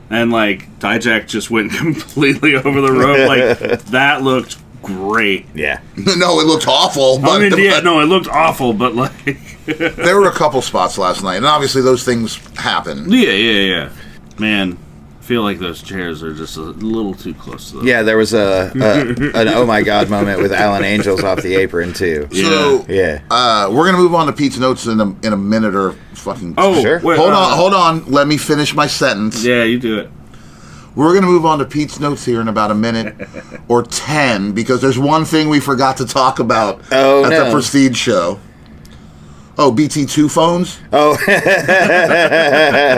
And, like, Dijak just went completely over the rope. Like, that looked great. Yeah. No, it looked awful. But, it looked awful, but, like... There were a couple spots last night, and obviously those things happen. Yeah. Man, I feel like those chairs are just a little too close to them. Yeah, there was an oh my god moment with Alan Angels off the apron, too. So, yeah. We're going to move on to Pete's notes in a minute or fucking... Oh, sure. Wait, hold on. Let me finish my sentence. Yeah, you do it. We're going to move on to Pete's notes here in about a minute or 10, because there's one thing we forgot to talk about at the Prestige show. Oh, BT2 phones? Oh.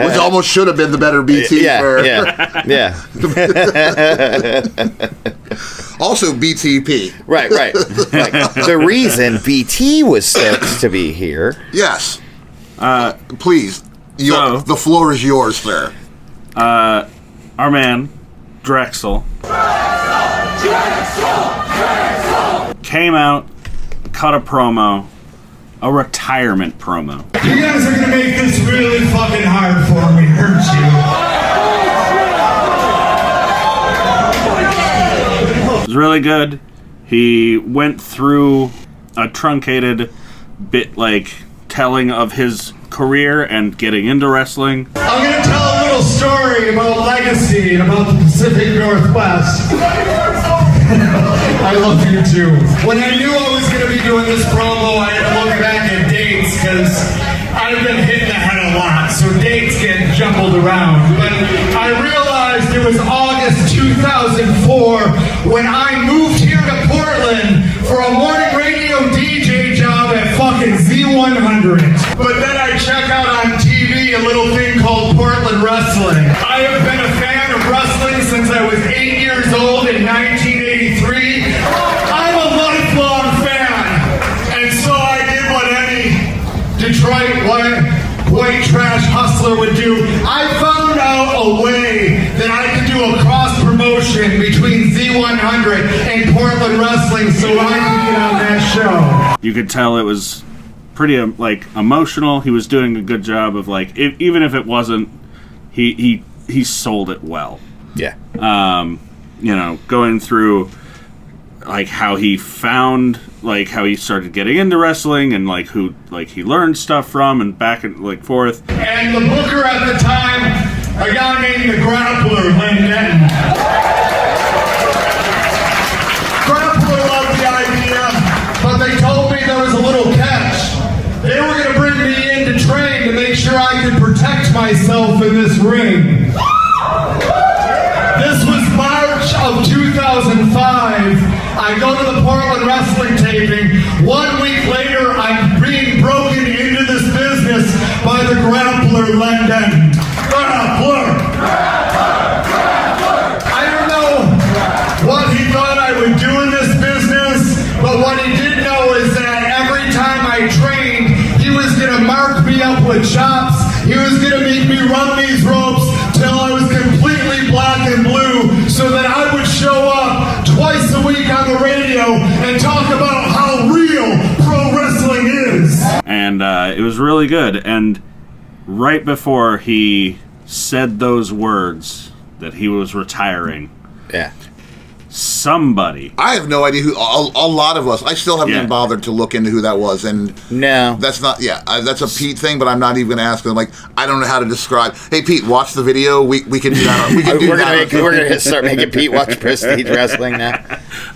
Which almost should have been the better BT. Yeah. Also BTP. Right. The reason BT was stoked to be here. Yes. Please. The floor is yours, sir. Our man, Drexel. Came out, cut a promo. A retirement promo. You guys are gonna make this really fucking hard for me, aren't you? It was really good. He went through a truncated bit, like, telling of his career and getting into wrestling. I'm gonna tell a little story about legacy and about the Pacific Northwest. I love you too. When I knew I was going to be doing this promo, I had to look back at dates because I've been hit in the head a lot, so dates get jumbled around. But I realized it was August 2004 when I moved here to Portland for a morning radio DJ job at fucking Z100. But then I check out on TV a little thing called Portland Wrestling. I have been a fan of wrestling since I was 8 years old in 1983. I'm a lifelong fan, and so I did what any Detroit white trash hustler would do. I found out a way that I could do a cross promotion between Z100 and Portland Wrestling, so I could get on that show. You could tell it was pretty like emotional. He was doing a good job of like, even if it wasn't, he sold it well. Yeah. Going through like how he found, like how he started getting into wrestling and like who like he learned stuff from and back and like forth. And the booker at the time, a guy named the Grappler, Len Denton. Grappler loved the idea, but they told me there was a little catch. They were going to bring me in to train to make sure I could protect myself in this ring. This was March of 2005. I go to the Portland Wrestling taping. 1 week later, I'm being broken into this business by the Grappler, Len Denton. Grappler! I don't know what he thought I would do in this business, but what he did know is that every time I trained, he was going to mark me up with chops. He was going to make me run these ropes till I was completely black and blue so that I would show up twice a week on the radio and talk about how real pro wrestling is. And it was really good. And right before he said those words that he was retiring, somebody, I have no idea who. A lot of us. I still haven't been bothered to look into who that was, and no, that's not. That's a Pete thing, but I'm not even going to ask him. Like, I don't know how to describe. Hey, Pete, watch the video. We can do that. We're gonna start making Pete watch Prestige Wrestling now.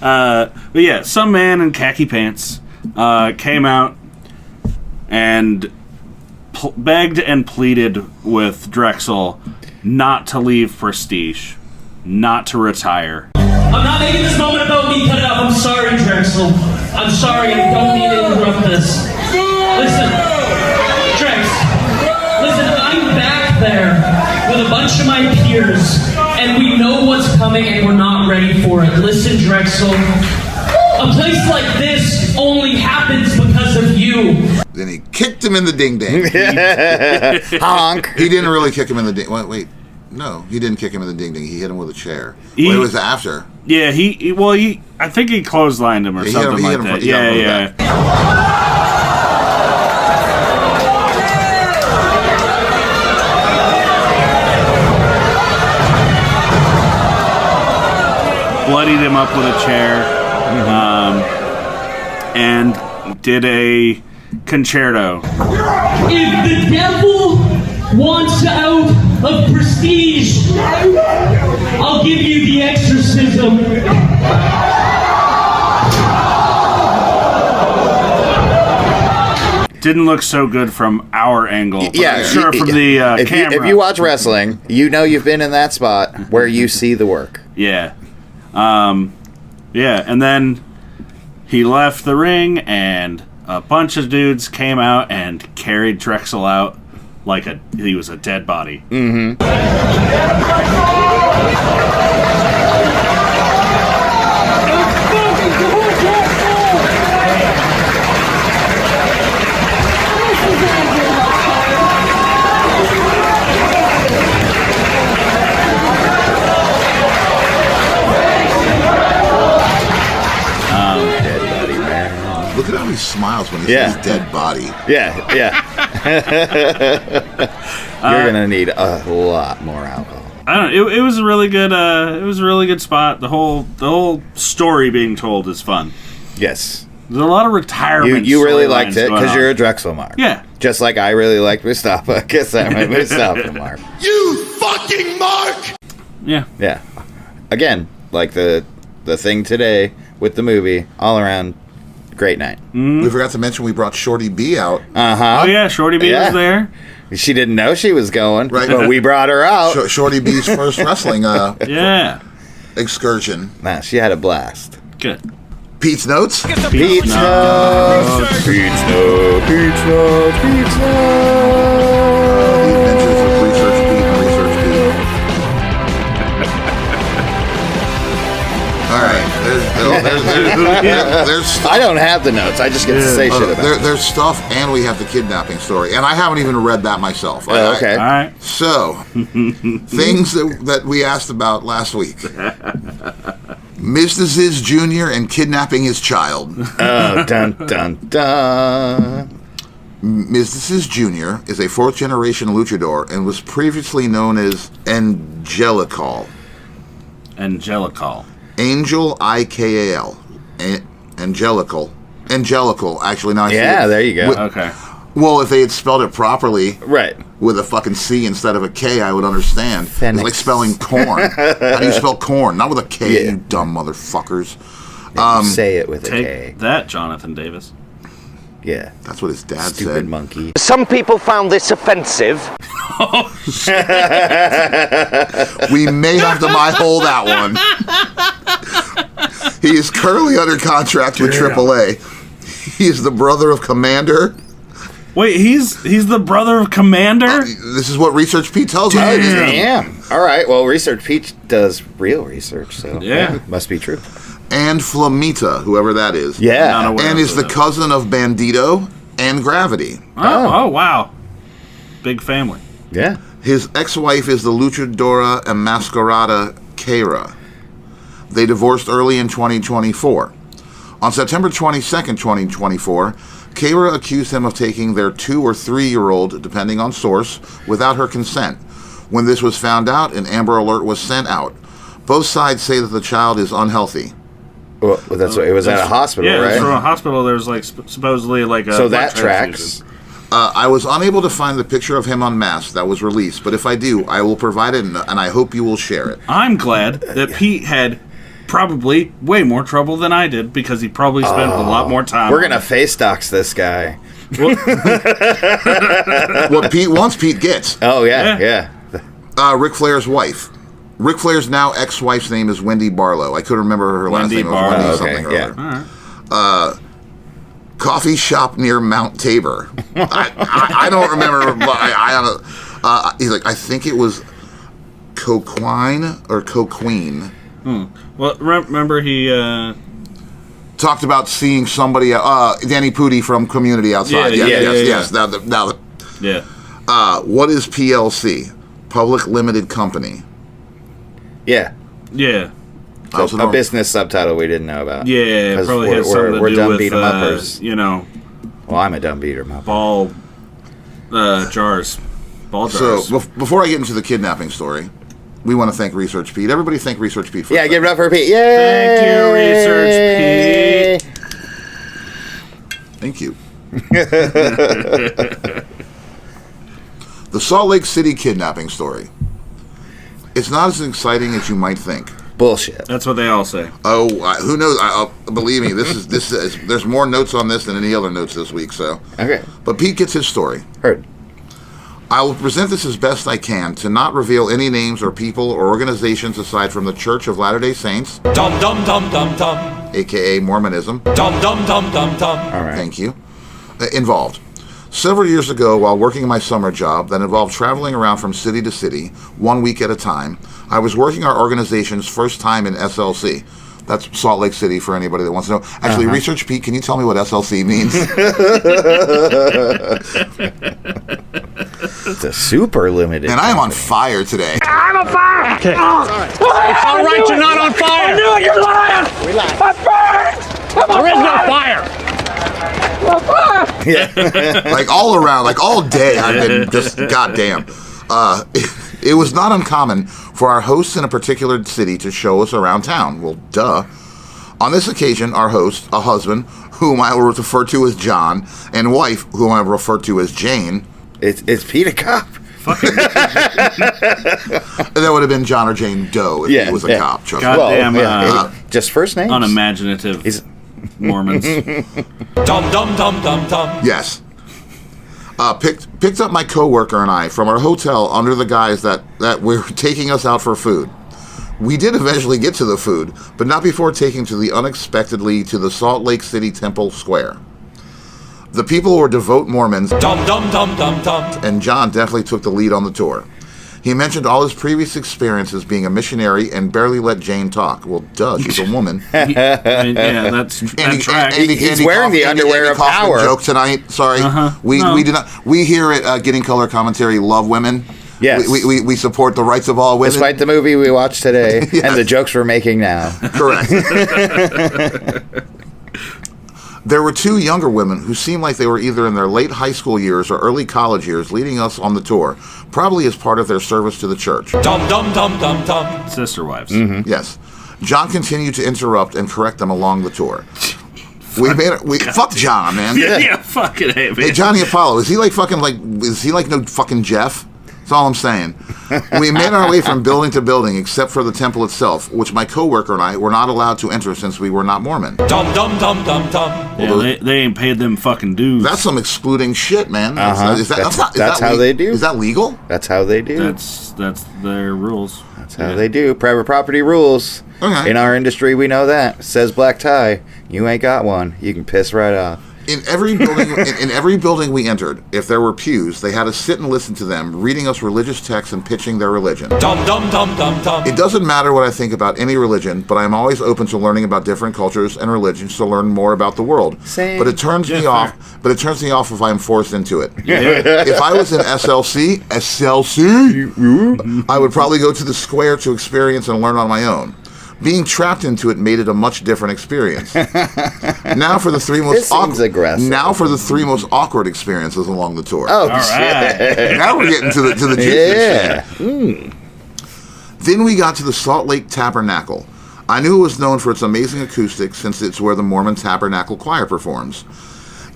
But yeah, some man in khaki pants came out and begged and pleaded with Drexel not to leave Prestige, not to retire. I'm not making this moment about me. Cut it out. I'm sorry, Drexel. I'm sorry. I don't mean to interrupt this. Listen, Drex. Listen, I'm back there with a bunch of my peers, and we know what's coming, and we're not ready for it. Listen, Drexel. A place like this only happens because of you. Then he kicked him in the ding-dang. Honk. He didn't really kick him in the ding. Wait. No, he didn't kick him in the ding-ding. He hit him with a chair. It was after. Yeah, I think he clotheslined him or something like that. bloodied him up with a chair, and did a concerto. If the devil wants out of prestige, I'll give you the exorcism. Didn't look so good from our angle. Yeah, sure, from the camera. If you watch wrestling, you know you've been in that spot where you see the work. Yeah. Yeah, and then he left the ring, and a bunch of dudes came out and carried Drexel out like he was a dead body. Mm-hmm. Look at how he smiles when he sees dead body. Yeah. You're gonna need a lot more alcohol. I don't know. It was a really good. It was a really good spot. The whole story being told is fun. Yes. There's a lot of retirement. You really liked it because you're a Drexel mark. Yeah. Just like I really liked Mustafa because I'm a Mustafa mark. You fucking mark. Yeah. Yeah. Again, like the thing today with the movie, all around. Great night. We forgot to mention we brought Shorty B out. Oh yeah, Shorty B was there. She didn't know she was going, right? But we brought her out. Shorty B's first wrestling excursion. Nah, she had a blast. Good. Pete's notes. Pete's notes. Pete's notes. Pete's notes. Pete's notes. The adventures of Research Pete and Research Pete. All right. There's stuff. I don't have the notes. I just get to say shit about it. There's stuff, and we have the kidnapping story, and I haven't even read that myself. Oh, okay. All right. So, things that we asked about last week. Mr. Ziz Jr. and kidnapping his child. Oh, dun, dun, dun. Mr. Ziz Jr. is a fourth-generation luchador and was previously known as Angelical. Angelical. Angel, I-K-A-L. Angelical. Actually, now I see it. Yeah, there you go. Okay. Well, if they had spelled it properly, right, with a fucking C instead of a K, I would understand. Phoenix. It's like spelling corn. How do you spell corn? Not with a K, you dumb motherfuckers. Say it with a Take K. that, Jonathan Davis. Yeah. That's what his dad said. Stupid monkey. Some people found this offensive. We may have to hold that one. He is currently under contract with AAA. He is the brother of Commander. Wait, he's the brother of Commander? This is what Research Pete tells us. Damn. All right. Well, Research Pete does real research, so must be true. And Flamita, whoever that is. Yeah. And is the cousin of Bandito and Gravity. Oh, wow. Big family. Yeah. His ex-wife is the luchadora Enmascarada Keira. They divorced early in 2024. On September 22nd, 2024, Keira accused him of taking their 2 or 3-year-old, depending on source, without her consent. When this was found out, an Amber Alert was sent out. Both sides say that the child is unhealthy. Well, that's what it was at a hospital, right? Yeah, from a hospital. There's like supposedly like a so that tracks. I was unable to find the picture of him unmasked that was released, but if I do, I will provide it, and I hope you will share it. I'm glad that Pete had probably way more trouble than I did because he probably spent a lot more time. We're gonna face dox this guy. What Pete wants, Pete gets. Oh yeah. Ric Flair's wife. Ric Flair's now ex-wife's name is Wendy Barlow. I couldn't remember her last name. It was Wendy something or other. All right. Coffee shop near Mount Tabor. I don't remember. But he's like, I think it was Coquine or Coqueen. Well, remember he talked about seeing somebody, Danny Pudi from Community outside. Yes. Yeah. What is PLC? Public Limited Company. Yeah. So a business subtitle we didn't know about. Yeah, it probably has something to do dumb with, beat-em-uppers. Well, I'm a dumb beat-em-upper. Ball jars. So, before I get into the kidnapping story, We want to thank Research Pete. Everybody thank Research Pete. Yeah, give it up for Pete. Yay! Thank you, Research Pete. Thank you. The Salt Lake City kidnapping story. It's not as exciting as you might think. Bullshit. That's what they all say. Oh, who knows? Believe me, this is. There's more notes on this than any other notes this week. So okay. But Pete gets his story. Heard. I will present this as best I can to not reveal any names or people or organizations aside from the Church of Latter-day Saints, Dum dum dum dum dum. aka Mormonism. Dum dum dum dum dum. All right. Thank you. Involved. Several years ago, while working my summer job that involved traveling around from city to city, 1 week at a time, I was working our organization's first time in SLC. That's Salt Lake City for anybody that wants to know. Actually, Research Pete, can you tell me what SLC means? It's a super limited. And I am on fire today. I'm on fire! Okay. It's all right, you're not on fire! I knew it, you're lying! I'm burned! There is no fire! Like all around, like all day, I've been just goddamn. It was not uncommon for our hosts in a particular city to show us around town. Well, duh. On this occasion, our host, a husband, whom I will refer to as John, and wife, whom I will refer to as Jane. It's Pete a cop. That would have been John or Jane Doe if he was a cop. Trust me. Goddamn. Just first names. Unimaginative Mormons. Dum dum dum dum dum. Yes. Picked up my coworker and I from our hotel under the guise that were taking us out for food. We did eventually get to the food, but not before taking to the Salt Lake City Temple Square. The people were devout Mormons, Dum dum dum dum dum. and John definitely took the lead on the tour. He mentioned all his previous experiences being a missionary and barely let Jane talk. Well, duh, she's a woman. That's right. He's wearing the underwear of power. Joke tonight. Sorry, we do not. We here at Getting Color Commentary love women. Yes, we support the rights of all women. Despite the movie we watched today and the jokes we're making now. Correct. There were two younger women who seemed like they were either in their late high school years or early college years leading us on the tour, probably as part of their service to the church. Dum dum dum dum dum. Sister wives. Mm-hmm. Yes. John continued to interrupt and correct them along the tour. Fuck John, man. Yeah, fucking hey, man. Hey, Johnny Apollo, is he like no fucking Jeff? That's all I'm saying. We made our way from building to building, except for the temple itself, which my coworker and I were not allowed to enter since we were not Mormon. Dum dum dum dum dum. Yeah, they ain't paid them fucking dues. That's some excluding shit, man. That's how they do. Is that legal? That's how they do. That's their rules. That's how they do. Private property rules. Okay. In our industry, we know that. Says black tie. You ain't got one. You can piss right off. In every building, in every building we entered, if there were pews, they had to sit and listen to them reading us religious texts and pitching their religion. Dum dum dum dum dum. It doesn't matter what I think about any religion, but I'm always open to learning about different cultures and religions to learn more about the world. Same. But it turns me off. But it turns me off if I'm forced into it. Yeah. If I was in SLC, I would probably go to the square to experience and learn on my own. Being trapped into it made it a much different experience. Now for the three most awkward experiences along the tour. Oh, shit. Now we're getting to the juicy shit. Then we got to the Salt Lake Tabernacle. I knew it was known for its amazing acoustics since it's where the Mormon Tabernacle Choir performs.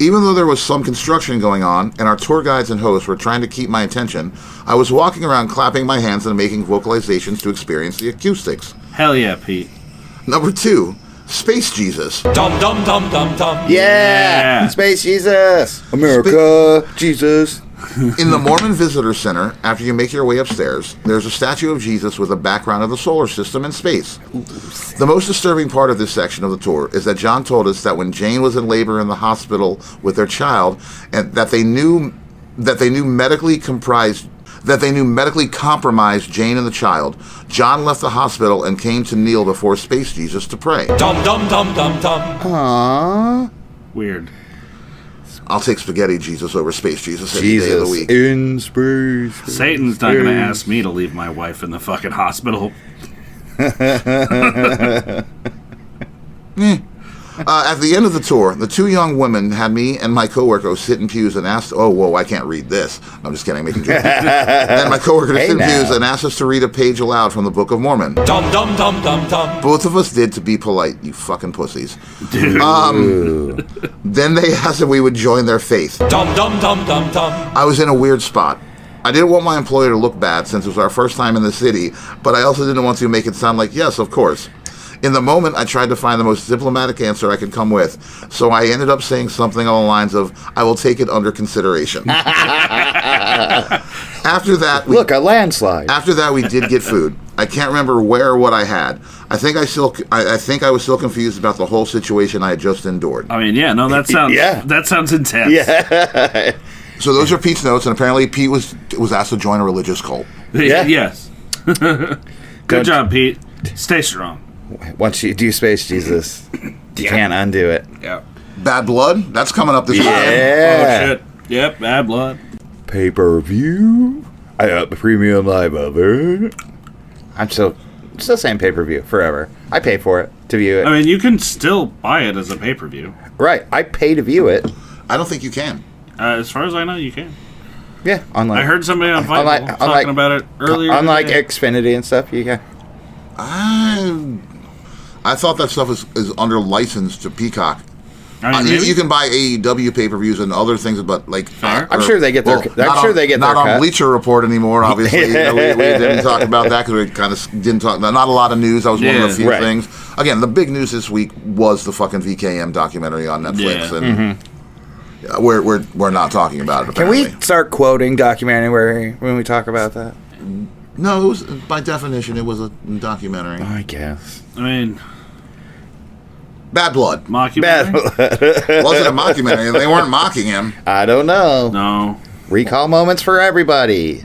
Even though there was some construction going on and our tour guides and hosts were trying to keep my attention, I was walking around clapping my hands and making vocalizations to experience the acoustics. Hell yeah, Pete. Number 2, Space Jesus. Dum dum dum dum dum. Yeah. Space Jesus. America, Jesus. In the Mormon Visitor Center, after you make your way upstairs, there's a statue of Jesus with a background of the solar system and space. The most disturbing part of this section of the tour is that John told us that when Jane was in labor in the hospital with their child, and that they knew medically compromised Jane and the child, John left the hospital and came to kneel before Space Jesus to pray. Dum dum dum dum dum. Aww. Weird. I'll take Spaghetti Jesus over Space Jesus any day of the week. In space. Satan's not going to ask me to leave my wife in the fucking hospital. At the end of the tour, the two young women had me and my coworker sit in pews and asked, "Oh, whoa, I can't read this." No, I'm just kidding, making jokes. And my coworker sit in pews and asked us to read a page aloud from the Book of Mormon. Dum dum dum dum dum. Both of us did to be polite, you fucking pussies. Then they asked if we would join their faith. Dum dum dum dum dum. I was in a weird spot. I didn't want my employer to look bad since it was our first time in the city, but I also didn't want to make it sound like, yes, of course. In the moment, I tried to find the most diplomatic answer I could come with, so I ended up saying something along the lines of, "I will take it under consideration." After that, look, a landslide. After that, we did get food. I can't remember where or what I had. I think I was still confused about the whole situation I had just endured. I mean, yeah, no, that sounds intense. Yeah. So those are Pete's notes, and apparently Pete was asked to join a religious cult. Yeah. Yes. Good job, Pete. Stay strong. Once you do Space Jesus, you can't undo it. Yeah. Bad Blood? That's coming up this weekend. Yeah. Oh, shit. Yep, Bad Blood. Pay-per-view. I got the premium live of it. I'm still saying pay-per-view forever. I pay for it to view it. I mean, you can still buy it as a pay-per-view. Right. I pay to view it. I don't think you can. As far as I know, you can. Yeah, online. I heard somebody on Fightful talking about it earlier. Unlike Xfinity and stuff, you can. I thought that stuff is under license to Peacock. I mean, you can buy AEW pay-per-views and other things, but like I'm sure they get their. I'm sure they get their not cut. on Bleacher Report anymore. Obviously, we didn't talk about that because we kind of didn't talk. Not a lot of news. That was one of the few things. Again, the big news this week was the fucking VKM documentary on Netflix, and we're not talking about it. Apparently. Can we start quoting documentary when we talk about that? No, it was, by definition, it was a documentary. I guess. I mean, Bad Blood. Mockumentary? Wasn't a mockumentary. They weren't mocking him. I don't know. No. Recall moments for everybody.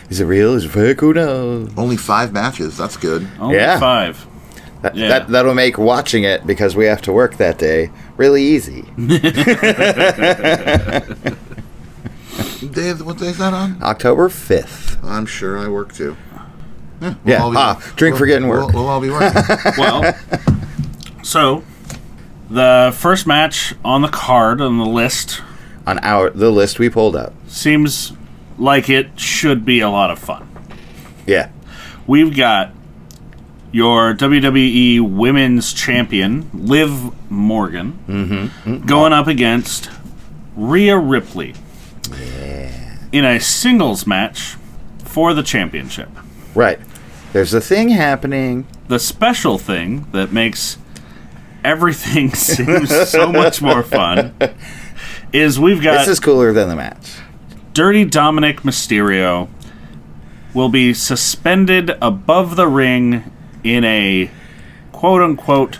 Is it real? Is it fake? Who knows? Only 5 matches. That's good. Only 5. That'll make watching it, because we have to work that day, really easy. What day is that on? October 5th. I'm sure I work too. Drink for getting work. We'll all be working. Well, so the first match on the card on the list, the list we pulled up, seems like it should be a lot of fun. Yeah, we've got your WWE Women's Champion Liv Morgan going up against Rhea Ripley in a singles match for the championship. Right. There's a thing happening. The special thing that makes everything seem so much more fun is we've got... This is cooler than the match. Dirty Dominic Mysterio will be suspended above the ring in a quote-unquote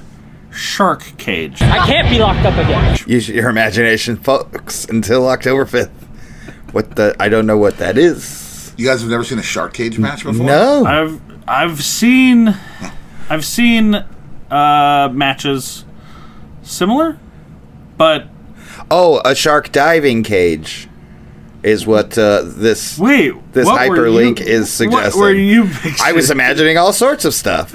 shark cage. I can't be locked up again. Use your imagination, folks, until October 5th. I don't know what that is. You guys have never seen a shark cage match before? No. I've seen matches similar, but a shark diving cage is what this hyperlink is suggesting. What were you picturing? I was imagining all sorts of stuff.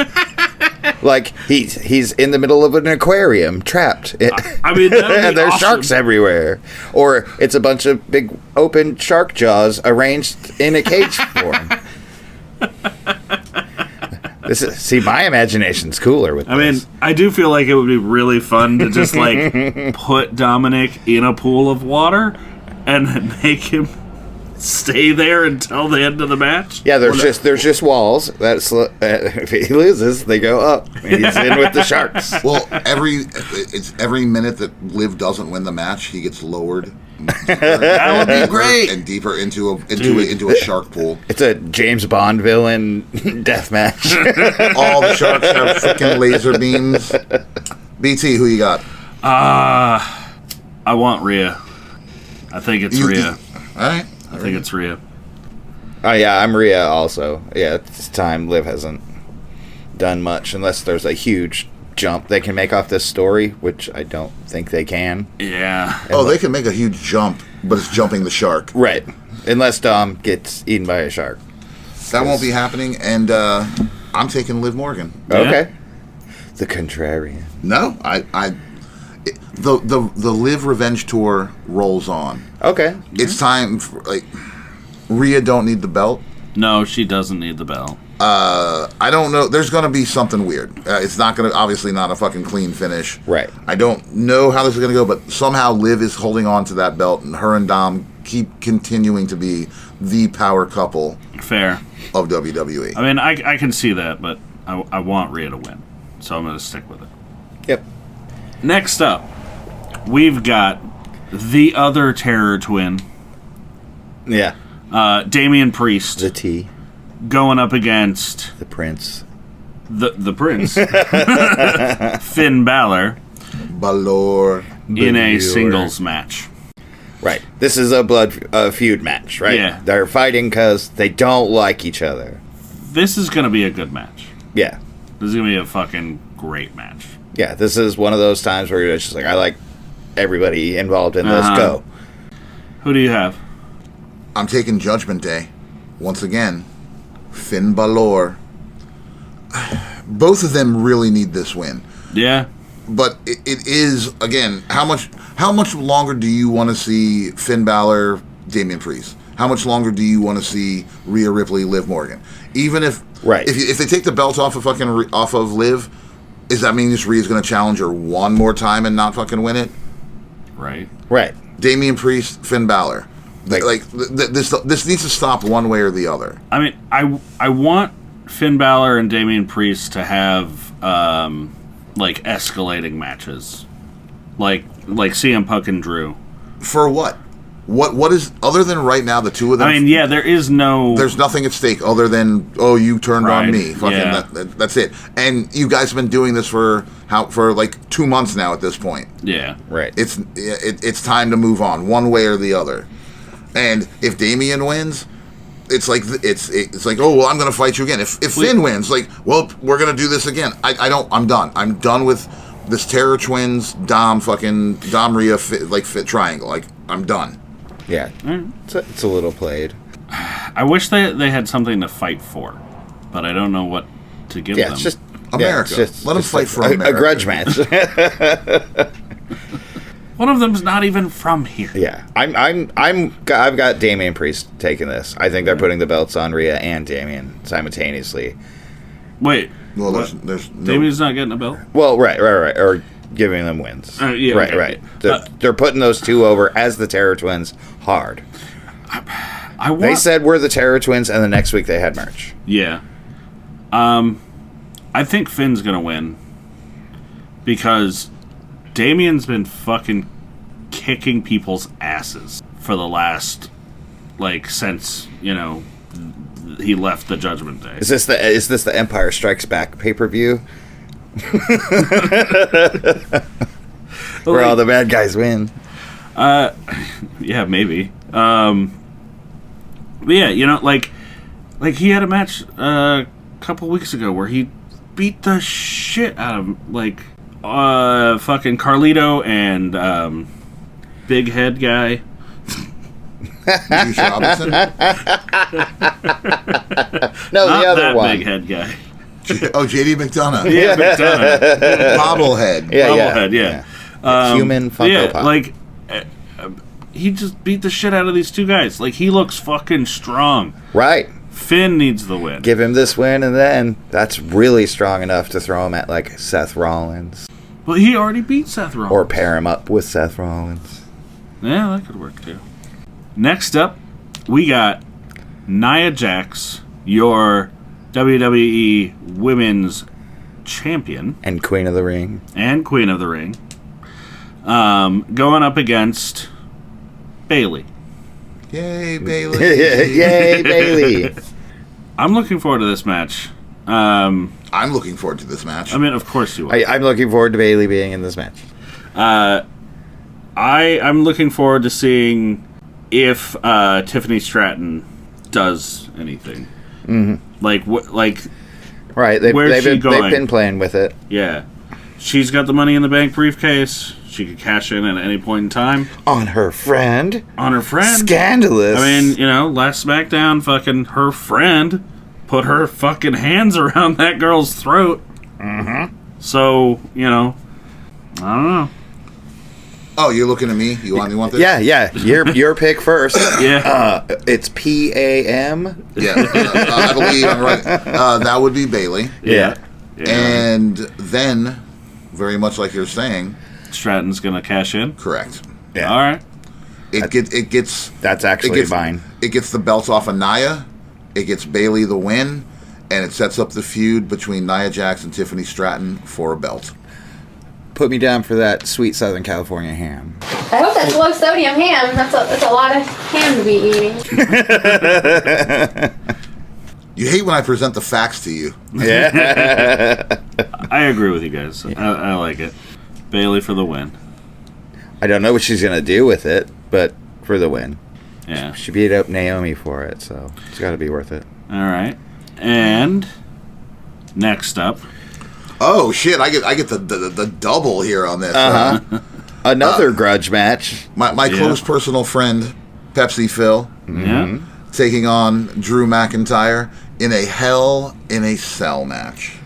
Like he's in the middle of an aquarium, trapped. I mean, and there's awesome. sharks everywhere. Or it's a bunch of big open shark jaws arranged in a cage form. My imagination's cooler with this. I mean, I do feel like it would be really fun to just like put Dominic in a pool of water and make him stay there until the end of the match. Yeah, there's just walls. That's if he loses, they go up. He's in with the sharks. Well, every minute that Liv doesn't win the match, he gets lowered. That would be great. And deeper into a shark pool. It's a James Bond villain death match. All the sharks have freaking laser beams. BT, who you got? I want Rhea. I think it's Rhea. All right. I think it's Rhea. Oh yeah, I'm Rhea also. Yeah, at this time Liv hasn't done much unless there's a huge jump they can make off this story, which I don't think they can. Yeah. They can make a huge jump, but it's jumping the shark. Right. Unless Dom gets eaten by a shark. That won't be happening, and I'm taking Liv Morgan. Okay. The contrarian. No, the Live Revenge tour rolls on. Okay. It's time for, like, Rhea don't need the belt. No, she doesn't need the belt. I don't know. There's going to be something weird. It's not going to, obviously not a fucking clean finish. Right. I don't know how this is going to go, but somehow Liv is holding on to that belt, and her and Dom keep continuing to be the power couple. Fair. Of WWE. I mean, I can see that, but I want Rhea to win, so I'm going to stick with it. Yep. Next up, we've got the other Terror Twin. Yeah. Damian Priest. The T. Going up against... The Prince. The Prince. Finn Balor. Balor. In a singles match. Right. This is a blood feud match, right? Yeah. They're fighting because they don't like each other. This is going to be a good match. Yeah. This is going to be a fucking great match. Yeah, this is one of those times where it's just like, I like everybody involved in this. Go. Who do you have? I'm taking Judgment Day. Once again, Finn Balor. Both of them really need this win. Yeah. But it is, again, how much longer do you want to see Finn Balor, Damian Priest? How much longer do you want to see Rhea Ripley, Liv Morgan? Even if if they take the belt off of Liv, does that mean Rhea's going to challenge her one more time and not fucking win it? Right. Damian Priest, Finn Balor. This needs to stop one way or the other. I mean, I want Finn Balor and Damian Priest to have like escalating matches, like CM Punk and Drew. For what? What is, other than right now the two of them? I mean, yeah, there's nothing at stake other than, oh, you turned on me. Fucking yeah. That's it. And you guys have been doing this for like 2 months now at this point. Yeah, right. It's time to move on one way or the other. And if Damian wins, it's like oh well, I'm going to fight you again. If Finn wins, like, well, we're going to do this again. I'm done. I'm done with this Terror Twins Dom Rhea fit triangle. Like, I'm done. Yeah, it's a little played. I wish they had something to fight for, but I don't know what to give them. Yeah, it's just America. Let them fight for America. A grudge match. One of them's not even from here. Yeah, I've got Damian Priest taking this. I think they're putting the belts on Rhea and Damian simultaneously. Wait, well, there's no... Damian's not getting a belt. Well, right, or giving them wins. Yeah, right, okay. right. They're putting those two over as the Terror Twins hard. They said we're the Terror Twins, and the next week they had merch. Yeah. I think Finn's gonna win because Damian's been fucking kicking people's asses for the last, like, since, he left the Judgment Day. Is this the Empire Strikes Back pay-per-view? Where all the bad guys win. Yeah, maybe. But yeah, like he had a match a couple weeks ago where he beat the shit out of, like, fucking Carlito and big head guy. Robinson? No, Not the other that one. Big head guy. JD McDonough. Yeah, McDonough. Bobblehead. Yeah. Human Funko Pop. Like, he just beat the shit out of these two guys. Like, he looks fucking strong. Right. Finn needs the win. Give him this win, and then that's really strong enough to throw him at, like, Seth Rollins. Well, he already beat Seth Rollins. Or pair him up with Seth Rollins. Yeah, that could work, too. Next up, we got Nia Jax, your WWE Women's Champion. And Queen of the Ring. Going up against Bayley. Yay, Bayley. Yay, Bayley. I'm looking forward to this match. I'm looking forward to this match. I mean, of course you are. I'm looking forward to Bayley being in this match. I'm looking forward to seeing if Tiffany Stratton does anything. Mm-hmm. Right, they've going? been playing with it. Yeah. She's got the Money in the Bank briefcase. She could cash in at any point in time. On her friend. I Scandalous. mean, last SmackDown, fucking her friend put her fucking hands around that girl's throat. Mm-hmm. So, I don't know. Oh, you're looking at me? You want this? Yeah. Your pick first. Yeah. It's PAM. Yeah. I believe I'm right. That would be Bailey. Yeah. And then, very much like you're saying, Stratton's gonna cash in. Correct. Yeah. All right. It gets. That's actually mine. It gets the belts off of Nia. It gets Bailey the win, and it sets up the feud between Nia Jax and Tiffany Stratton for a belt. Put me down for that sweet Southern California ham. I hope that's low sodium ham. That's a lot of ham to be eating. You hate when I present the facts to you. Yeah. I agree with you guys. I like it. Bailey for the win. I don't know what she's going to do with it, but for the win. Yeah. She beat up Naomi for it, so it's got to be worth it. All right. And next up. Oh shit! I get the double here on this. Another grudge match. My close personal friend Pepsi Phil, taking on Drew McIntyre in a Hell in a Cell match.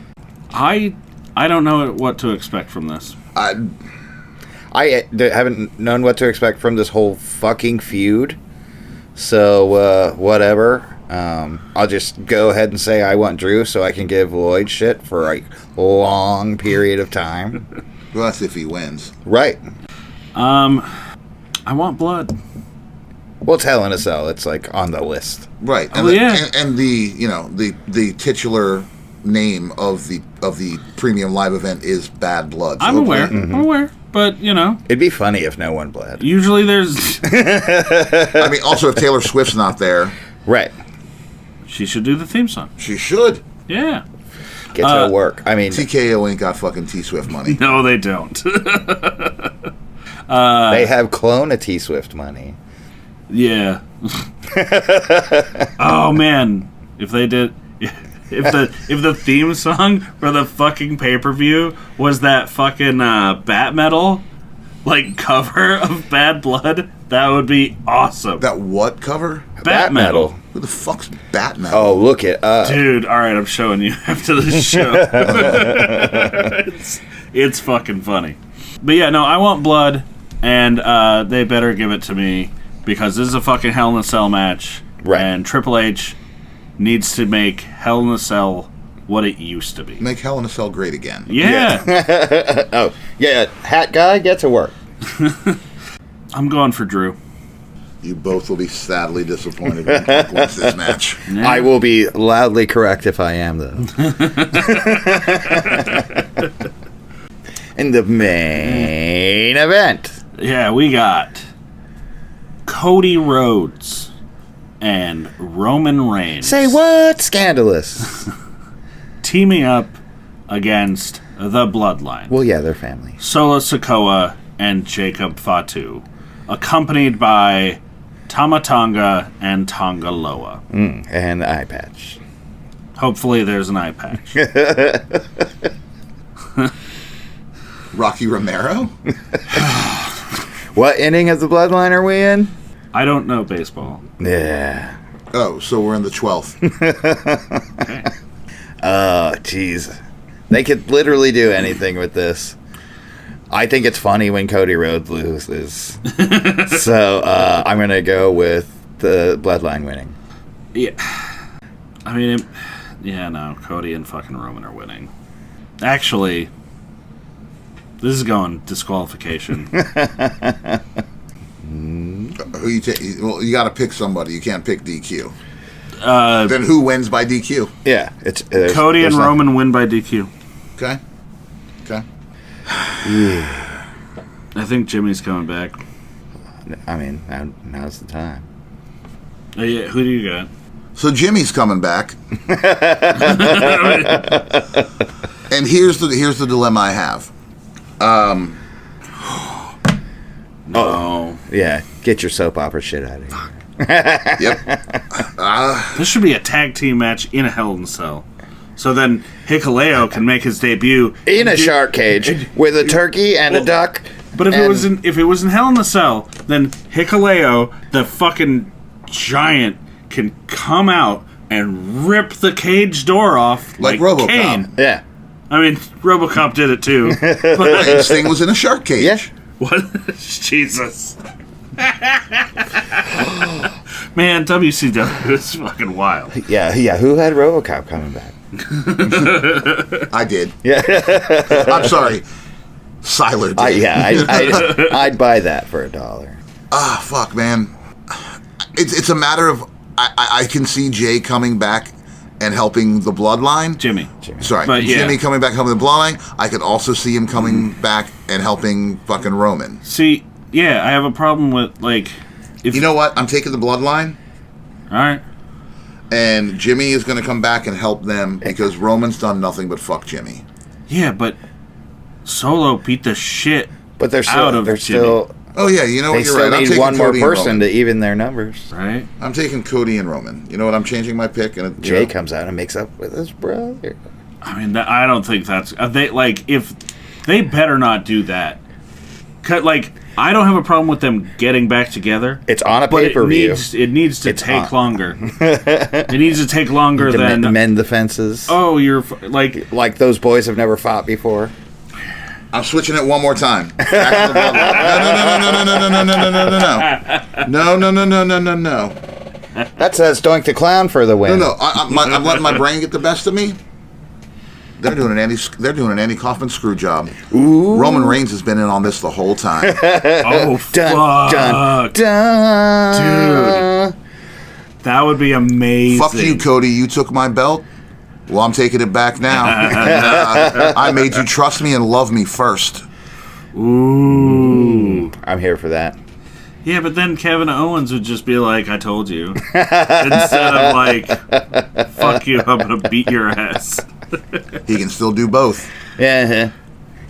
I don't know what to expect from this. I haven't known what to expect from this whole fucking feud. So whatever. I'll just go ahead and say I want Drew so I can give Lloyd shit for a long period of time. Well, that's if he wins. Right. I want blood. Well, it's Hell in a Cell. It's like on the list. Right. And and the titular name of the premium live event is Bad Blood. So I'm aware. I'm aware. But, it'd be funny if no one bled. Usually there's... I mean, also if Taylor Swift's not there. Right. She should do the theme song. She should. Yeah. Get to work. I mean... TKO ain't got fucking T-Swift money. No, they don't. They have clone a T-Swift money. Yeah. Oh, man. If they did... If the theme song for the fucking pay-per-view was that fucking Bat Metal cover of Bad Blood, that would be awesome. That what cover? Bat Metal. Who the fuck's Bat Metal? Oh, look it up. Dude, alright, I'm showing you after the show. It's fucking funny. But yeah, no, I want blood, and they better give it to me, because this is a fucking Hell in a Cell match. Right. And Triple H needs to make Hell in a Cell what it used to be. Make Hell in a Cell great again. Yeah. Oh, yeah. Hat guy, get to work. I'm going for Drew. You both will be sadly disappointed when Punk wins this match. Yeah. I will be loudly correct if I am, though. In the main event. Yeah, we got Cody Rhodes and Roman Reigns. Say what? Scandalous. Teaming up against the Bloodline. Well, yeah, they're family. Solo Sikoa and Jacob Fatu, accompanied by Tama Tonga and Tonga Loa. And the eye patch. Hopefully there's an eye patch. Rocky Romero? What inning of the Bloodline are we in? I don't know baseball. Yeah. Oh, so we're in the 12th. Okay. Oh, jeez. They could literally do anything with this. I think it's funny when Cody Rhodes loses. So I'm going to go with the Bloodline winning. Yeah. I mean, Cody and fucking Roman are winning. Actually, this is going disqualification. Who you take? Well, you got to pick somebody. You can't pick DQ. Then who wins by DQ? Yeah, it's Cody and Roman win by DQ. Okay. I think Jimmy's coming back. I mean, now's the time. Yeah, who do you got? So Jimmy's coming back. And here's the dilemma I have. No. Yeah, get your soap opera shit out of here. Yep. This should be a tag team match in a Hell in a Cell. So then Hikuleo can make his debut in a shark cage with a turkey and a duck. But if it was in Hell in a Cell, then Hikuleo, the fucking giant, can come out and rip the cage door off like RoboCop. Kane. Yeah. I mean, RoboCop did it too. His thing was in a shark cage. Yeah. What? Jesus. Man, WCW is fucking wild. Yeah. Who had RoboCop coming back? I did. Yeah. I'm sorry. Siler did. I'd buy that for $1. Ah, fuck, man. It's a matter of I can see Jay coming back and helping the bloodline. Jimmy. Sorry. But, yeah. Jimmy coming back helping the bloodline. I could also see him coming back and helping fucking Roman. See, yeah, I have a problem with, like... You know what? I'm taking the bloodline. All right. And Jimmy is going to come back and help them because Roman's done nothing but fuck Jimmy. Yeah, but Solo beat the shit but they're still, out of they're Jimmy. still... Oh, yeah, you know what? You're right. They I'm still need one more Cody and person Roman. to even their numbers. Right. I'm taking Cody and Roman. You know what? I'm changing my pick. And Jay comes out and makes up with his brother. I mean, I don't think that's... They, like, if... They better not do that. Like, I don't have a problem with them getting back together. It's on a pay-per-view. It needs to take longer. It needs to take longer than... mend the fences. Oh, you're... Like those boys have never fought before. I'm switching it one more time. Back to the No. That says Doink the Clown for the win. No. I'm letting my brain get the best of me. They're doing an Andy Kaufman screw job. Ooh. Roman Reigns has been in on this the whole time. Oh, fuck. Dude. That would be amazing. Fuck you, Cody. You took my belt. Well, I'm taking it back now. I made you trust me and love me first. Ooh. I'm here for that. Yeah, but then Kevin Owens would just be like, I told you. Instead of like, fuck you, I'm going to beat your ass. He can still do both. Yeah.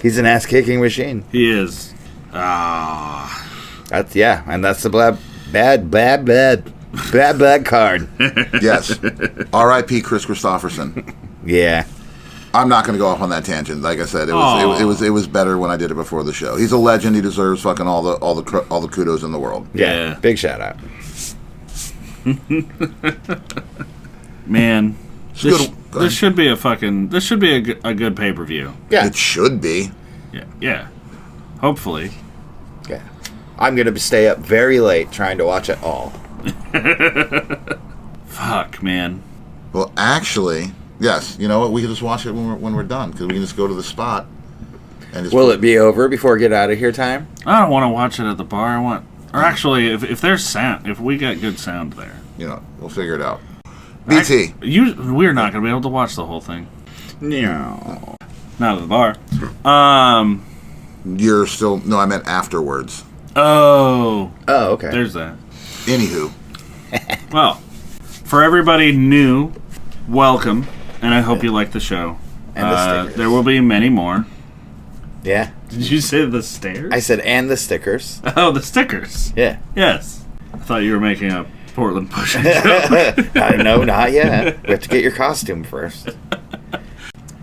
He's an ass-kicking machine. He is. That's the bad card. Yes. R.I.P. Chris Christopherson. Yeah. I'm not going to go off on that tangent. Like I said, it was better when I did it before the show. He's a legend. He deserves fucking all the kudos in the world. Yeah. Big shout out. Man, this should be a good pay-per-view. Yeah. It should be. Yeah. Hopefully. Yeah. I'm going to stay up very late trying to watch it all. Fuck, man. Well, actually, yes. You know what? We can just watch it when we're done because we can just go to the spot. And just Will it be over before get out of here time? I don't want to watch it at the bar. Actually, if there's sound, if we got good sound there, we'll figure it out. BT, we're not going to be able to watch the whole thing. No, not at the bar. You're still no. I meant afterwards. Oh, okay. There's that. Anywho, well, for everybody new, welcome, and I hope you like the show. And the stickers. There will be many more. Yeah. Did you say the stairs? I said and the stickers. Oh, the stickers. Yeah. Yes. I thought you were making a Portland pushing joke. No, not yet. We have to get your costume first.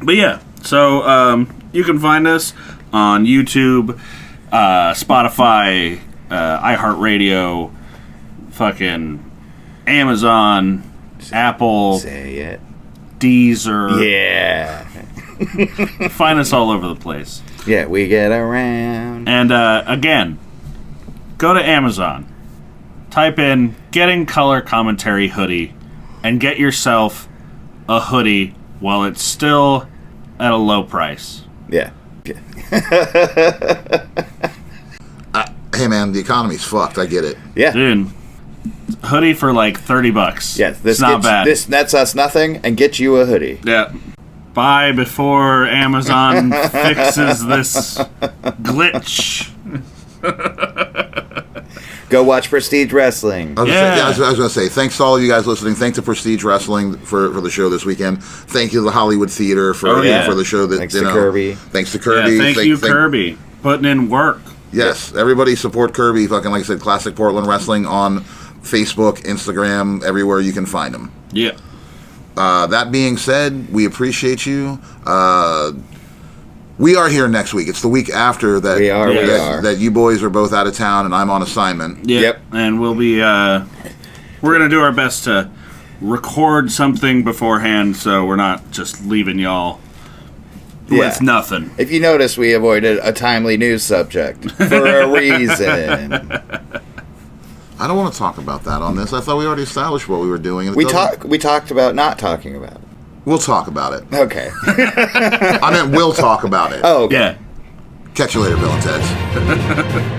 But yeah, so you can find us on YouTube, Spotify, iHeartRadio, fucking Amazon, Apple, say it, Deezer. Yeah. Find us all over the place. Yeah, we get around. And again, go to Amazon, type in Getting Color Commentary Hoodie, and get yourself a hoodie while it's still at a low price. Yeah. Hey man, the economy's fucked. I get it. Yeah. Dude, hoodie for like $30. Yeah, it's not bad. This nets us nothing and get you a hoodie. Yeah. Buy before Amazon fixes this glitch. Go watch Prestige Wrestling. I was going to say, thanks to all of you guys listening. Thanks to Prestige Wrestling for the show this weekend. Thank you to the Hollywood Theater for the show. Thanks to Kirby. Thanks to Kirby. Yeah, thank you, Kirby. Putting in work. Yes, everybody support Kirby. Fucking, like I said, Classic Portland Wrestling on Facebook, Instagram, everywhere you can find them. Yeah. That being said, we appreciate you. We are here next week. It's the week after that. We are. That you boys are both out of town and I'm on assignment. Yep. And we'll be. We're gonna do our best to record something beforehand, so we're not just leaving y'all with nothing. If you notice, we avoided a timely news subject for a reason. I don't want to talk about that on this. I thought we already established what we were doing. We talked about not talking about it. We'll talk about it. Okay. I meant we'll talk about it. Oh, okay. Yeah. Catch you later, Bill and Ted's.